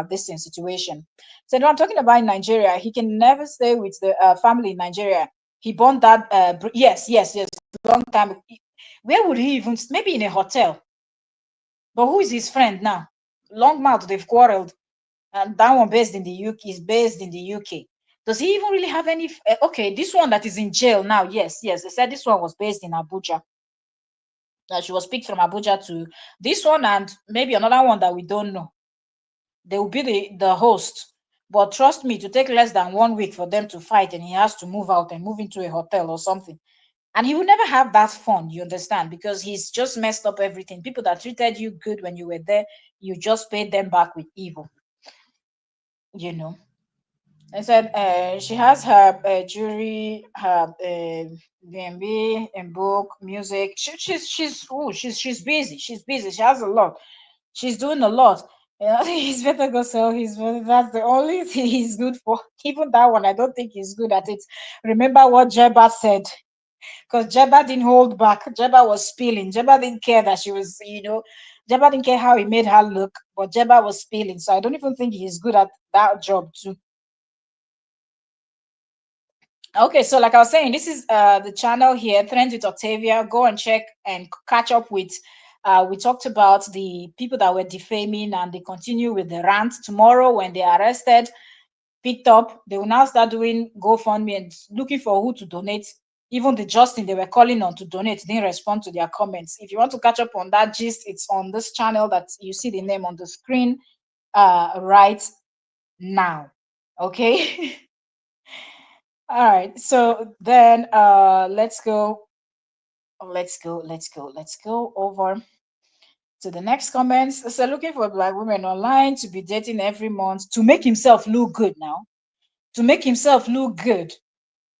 this situation. So now I'm talking about in Nigeria, he can never stay with the family in Nigeria. He bought that yes, long time. Where would he even, maybe in a hotel? But who is his friend now? Long mouth, they've quarreled, and that one based in the UK is based in the UK. Does he even really have any? Okay, this one that is in jail now, yes, they said this one was based in Abuja. She was picked from Abuja to this one, and maybe another one that we don't know. They will be the host. But trust me, to take less than 1 week for them to fight, and he has to move out and move into a hotel or something. And he will never have that fun, you understand, because he's just messed up everything. People that treated you good when you were there, you just paid them back with evil, you know. I said she has her jewelry, her B&B, and book, music. She's busy. She's busy. She has a lot. She's doing a lot. He's better go sell his money. That's the only thing he's good for. Even that one, I don't think he's good at it. Remember what Jeba said, because Jeba didn't hold back. Jeba was spilling. Jeba didn't care that she was, Jeba didn't care how he made her look, but Jeba was spilling. So I don't even think he's good at that job too. Okay, so like I was saying, this is the channel here, Trends with Octavia. Go and check and catch up with. We talked about the people that were defaming, and they continue with the rant tomorrow when they are arrested, picked up. They will now start doing GoFundMe and looking for who to donate. Even the Justin they were calling on to donate didn't respond to their comments. If you want to catch up on that gist, it's on this channel that you see the name on the screen right now. Okay. All right, so then let's go over to the next comments. So looking for black women online to be dating every month to make himself look good now. To make himself look good.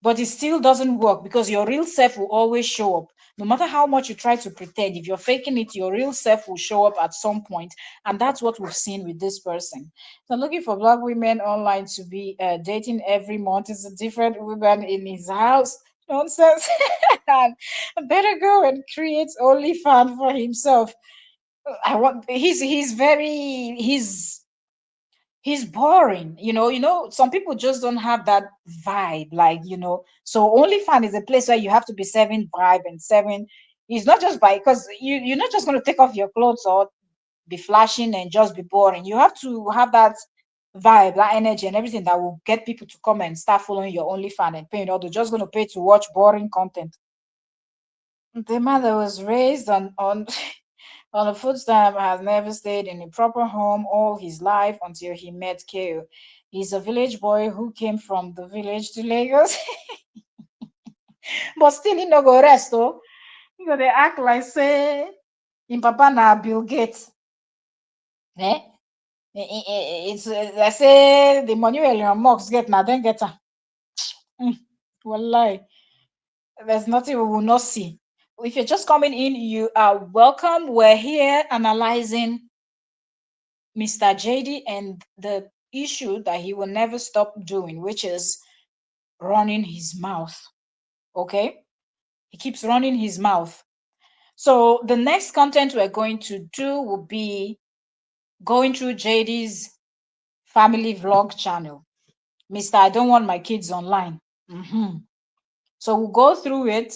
but it still doesn't work because your real self will always show up. No matter how much you try to pretend, if you're faking it, your real self will show up at some point. And that's what we've seen with this person. So looking for black women online to be dating every month. Is a different woman in his house. Nonsense. And better go and create OnlyFans for himself. I want he's very he's boring. Some people just don't have that vibe, like, so OnlyFans is a place where you have to be serving vibe and serving. It's not just by because you're not just going to take off your clothes or be flashing and just be boring. You have to have that vibe, that energy and everything that will get people to come and start following your OnlyFans and paying, or they're just going to pay to watch boring content. The man that was raised on on a food stamp has never stayed in a proper home all his life until he met Kale. He's a village boy who came from the village to Lagos, but still he no go rest oh. They act like say in papa na Bill Gates. Eh? It's I say the money wey Elon Musk get now, then get am. Wallahi, there's nothing we will not see. If you're just coming in, you are welcome. We're here analyzing Mr. JD and the issue that he will never stop doing, which is running his mouth. Okay? He keeps running his mouth. So the next content we're going to do will be going through JD's family vlog channel. Mr. I don't want my kids online. So we'll go through it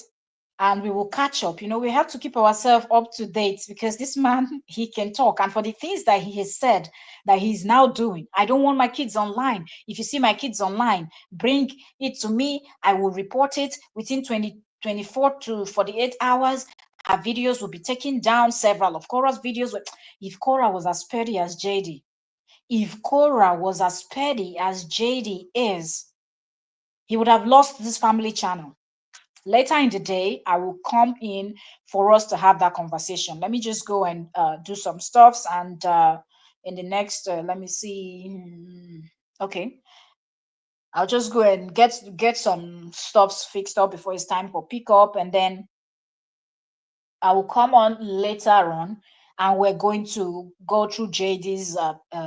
and we will catch up. We have to keep ourselves up to date because this man, he can talk. And for the things that he has said that he's now doing, I don't want my kids online. If you see my kids online, bring it to me. I will report it within 24 to 48 hours. Her videos will be taken down. Several of Korra's videos. If Korra was as petty as JD, if Korra was as petty as JD is, he would have lost this family channel. Later in the day, I will come in for us to have that conversation. Let me just go and do some stuffs, and in the next, let me see. Okay, I'll just go and get some stuffs fixed up before it's time for pickup, and then I will come on later on, and we're going to go through JD's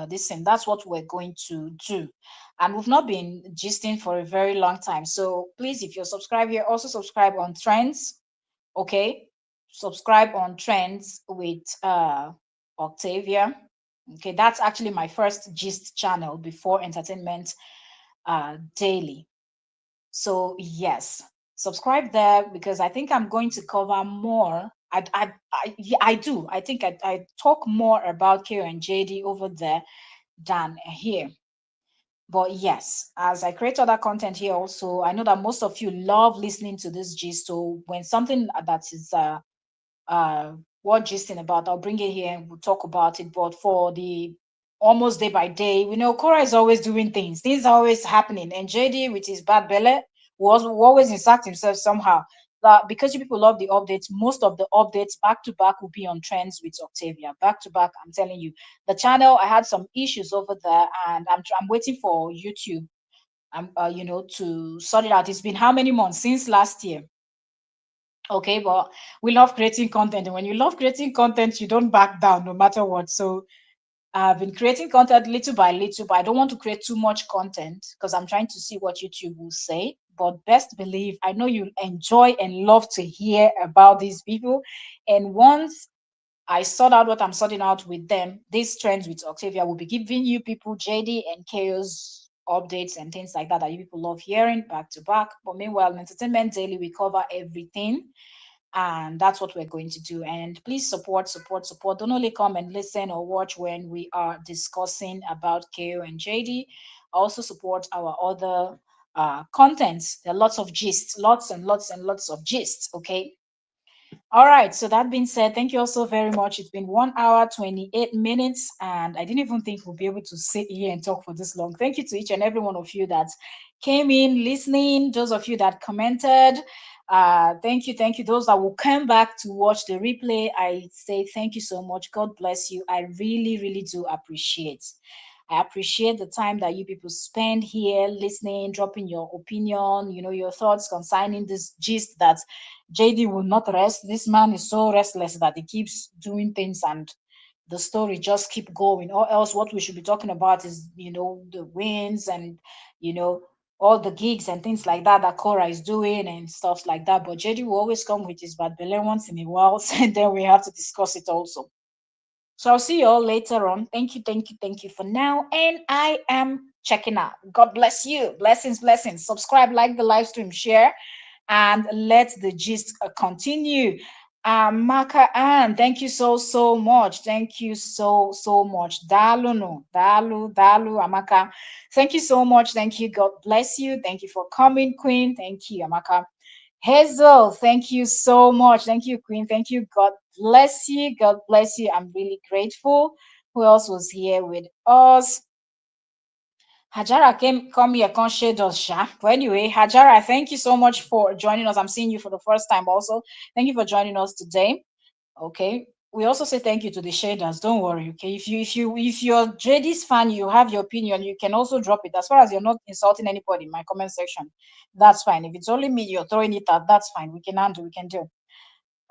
this thing. That's what we're going to do. And we've not been gisting for a very long time. So please, if you're subscribed here, also subscribe on Trends. Okay, subscribe on Trends with Octavia. Okay, that's actually my first gist channel before Entertainment Daily. So yes, subscribe there because I think I'm going to cover more. Yeah, I do. I think I talk more about K and JD over there than here. But yes, as I create other content here also, I know that most of you love listening to this gist. So when something that is uh what gisting about, I'll bring it here and we'll talk about it. But for the almost day by day, we know Korra is always doing things are always happening, and JD with his bad belly will always insert himself somehow. That because you people love the updates, most of the updates back to back will be on Trends with Octavia. Back to back, I'm telling you. The channel, I had some issues over there, and I'm waiting for YouTube to sort it out. It's been how many months since last year? Okay, but we love creating content, and when you love creating content, you don't back down no matter what. So I've been creating content little by little, but I don't want to create too much content because I'm trying to see what YouTube will say. But best believe, I know you enjoy and love to hear about these people. And once I sort out what I'm sorting out with them, these trends with Octavia will be giving you people JD and Chaos updates and things like that that you people love hearing back to back. But meanwhile, in Entertainment Daily, we cover everything, and that's what we're going to do. And please support. Don't only come and listen or watch when we are discussing about KO and JD. Also support our other contents. There are lots of gists, lots and lots and lots of gists. Okay. All right. So that being said, thank you also very much. It's been 1 hour 28 minutes, and I didn't even think we'll be able to sit here and talk for this long. Thank you to each and every one of you that came in listening. Those of you that commented, thank you. Those that will come back to watch the replay, I say thank you so much. God bless you. I really, really do appreciate. I appreciate the time that you people spend here listening, dropping your opinion, your thoughts concerning this gist that JD will not rest. This man is so restless that he keeps doing things and the story just keep going. Or else what we should be talking about is, the wins and, you know, all the gigs and things like that that Korra is doing and stuff like that. But JD will always come with his bad belly once in a while, and then we have to discuss it also. So I'll see you all later on. Thank you, thank you, thank you for now. And I am checking out. God bless you. Blessings, blessings. Subscribe, like the live stream, share, and let the gist continue. Maka Ann, thank you so much. Thank you so much. Dalu no, dalu Amaka. Thank you so much. Thank you. God bless you. Thank you for coming, Queen. Thank you, Amaka. Hazel, thank you so much. Thank you, Queen. Thank you. God bless you. God bless you. I'm really grateful. Who else was here with us? Hajara came come here, come shade us, Sha. But anyway, Hajara, thank you so much for joining us. I'm seeing you for the first time also. Thank you for joining us today. Okay. We also say thank you to the shaders. Don't worry. Okay. If you're JD's fan, you have your opinion, you can also drop it. As far as you're not insulting anybody in my comment section, that's fine. If it's only me you're throwing it at, that's fine. We can handle, we can do.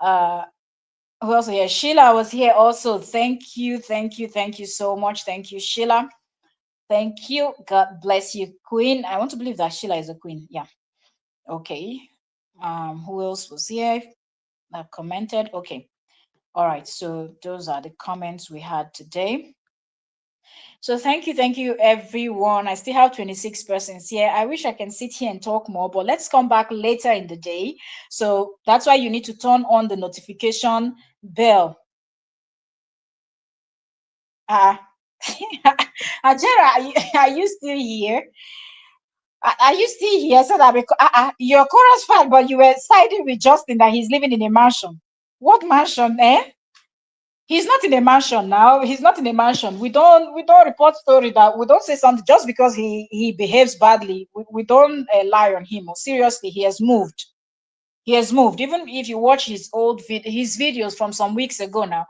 Uh who else here? Sheila was here also. Thank you so much. Thank you, Sheila. Thank you. God bless you, Queen. I want to believe that Sheila is a queen. Yeah. Okay. Who else was here that commented? Okay. All right. So those are the comments we had today. So thank you, everyone. I still have 26 persons here. I wish I can sit here and talk more, but let's come back later in the day. So that's why you need to turn on the notification bell. Uh, Ajera, are you still here? Are you still here? So that because you're chorus fan, but you were siding with Justin that he's living in a mansion. What mansion, eh? He's not in a mansion now. He's not in a mansion. We don't report story that we don't say something just because he behaves badly. We don't lie on him. Or seriously, he has moved. He has moved. Even if you watch his his videos from some weeks ago now,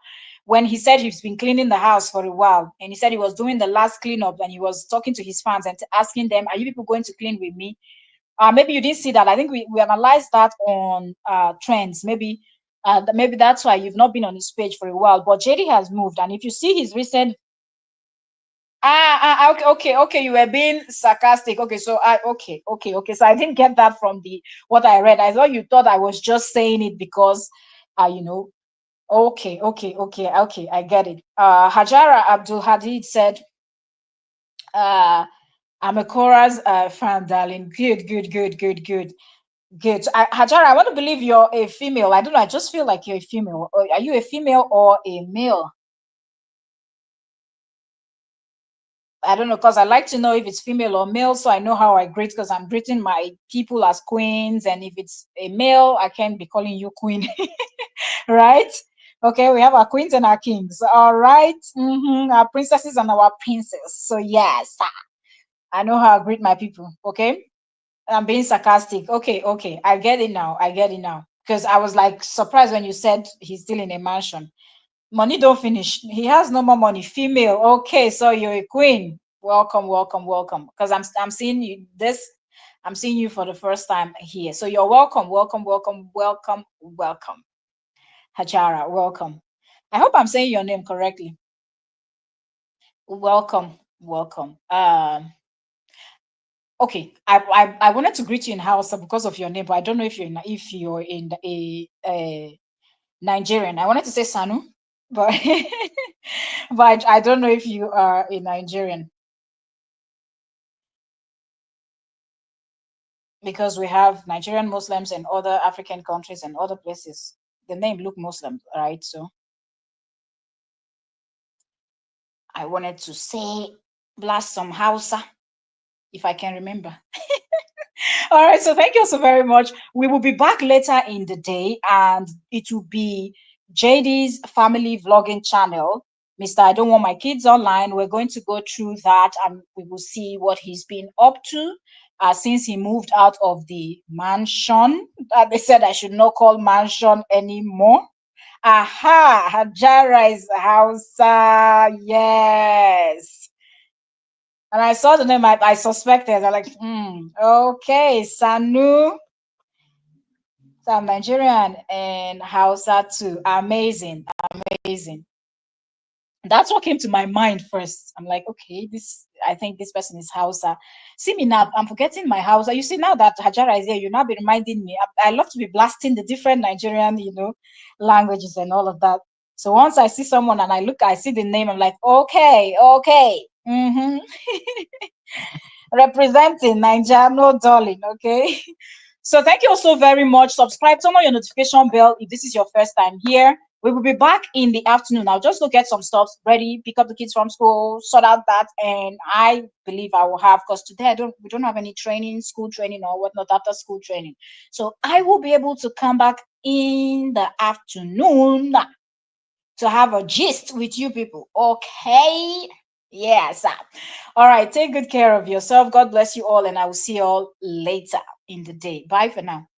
when he said he's been cleaning the house for a while, and he said he was doing the last cleanup, and he was talking to his fans and asking them, "Are you people going to clean with me?" Maybe you didn't see that. I think we analyzed that on trends. Maybe that's why you've not been on his page for a while. But JD has moved, and if you see his recent okay, okay, you were being sarcastic. Okay, so okay. So I didn't get that from the what I read. I thought you thought I was just saying it because, you know. Okay. I get it. Hajara Abdul Hadid said, uh, "I'm a Korra's fan, darling. Good. Hajara, I want to believe you're a female. I don't know. I just feel like you're a female. Are you a female or a male? I don't know because I like to know if it's female or male, so I know how I greet because I'm greeting my people as queens, and if it's a male, I can't be calling you queen, right? Okay, we have our queens and our kings. All right, our princesses and our princes. So yes, I know how I greet my people. Okay, I'm being sarcastic. Okay, I get it now. I get it now because I was like surprised when you said he's still in a mansion. Money don't finish. He has no more money. Female. Okay, so you're a queen. Welcome. Because I'm seeing you this. I'm seeing you for the first time here. So you're welcome. Hachara, welcome. I hope I'm saying your name correctly. Welcome. Okay. I wanted to greet you in Hausa because of your name, but I don't know if you're in a Nigerian. I wanted to say Sanu, but but I don't know if you are a Nigerian because we have Nigerian Muslims in other African countries and other places. The name look Muslim, right? So I wanted to say blast some Hausa if I can remember. All right, so thank you so very much. We will be back later in the day, and it will be JD's family vlogging channel. Mr. I don't want my kids online. We're going to go through that, and we will see what he's been up to since he moved out of the mansion. They said I should not call mansion anymore. Aha, Hajara is Hausa. Yes. And I saw the name, I suspected. I'm like, okay, Sanu. So I'm Nigerian and Hausa too. Amazing, amazing. That's what came to my mind first. I'm like, okay, I think this person is Hausa. See me now, I'm forgetting my Hausa. You see, now that Hajara is here, you now be reminding me. I love to be blasting the different Nigerian, languages and all of that. So once I see someone and I see the name, I'm like, okay, okay. Representing Nigeria, no darling, okay? So thank you also very much. Subscribe, turn on your notification bell if this is your first time here. We will be back in the afternoon. I'll just go get some stuff ready, pick up the kids from school, sort out that, and I believe I will have, because today we don't have any training, school training or whatnot, after school training. So I will be able to come back in the afternoon to have a gist with you people. Okay. Yes. All right. Take good care of yourself. God bless you all, and I will see you all later in the day. Bye for now.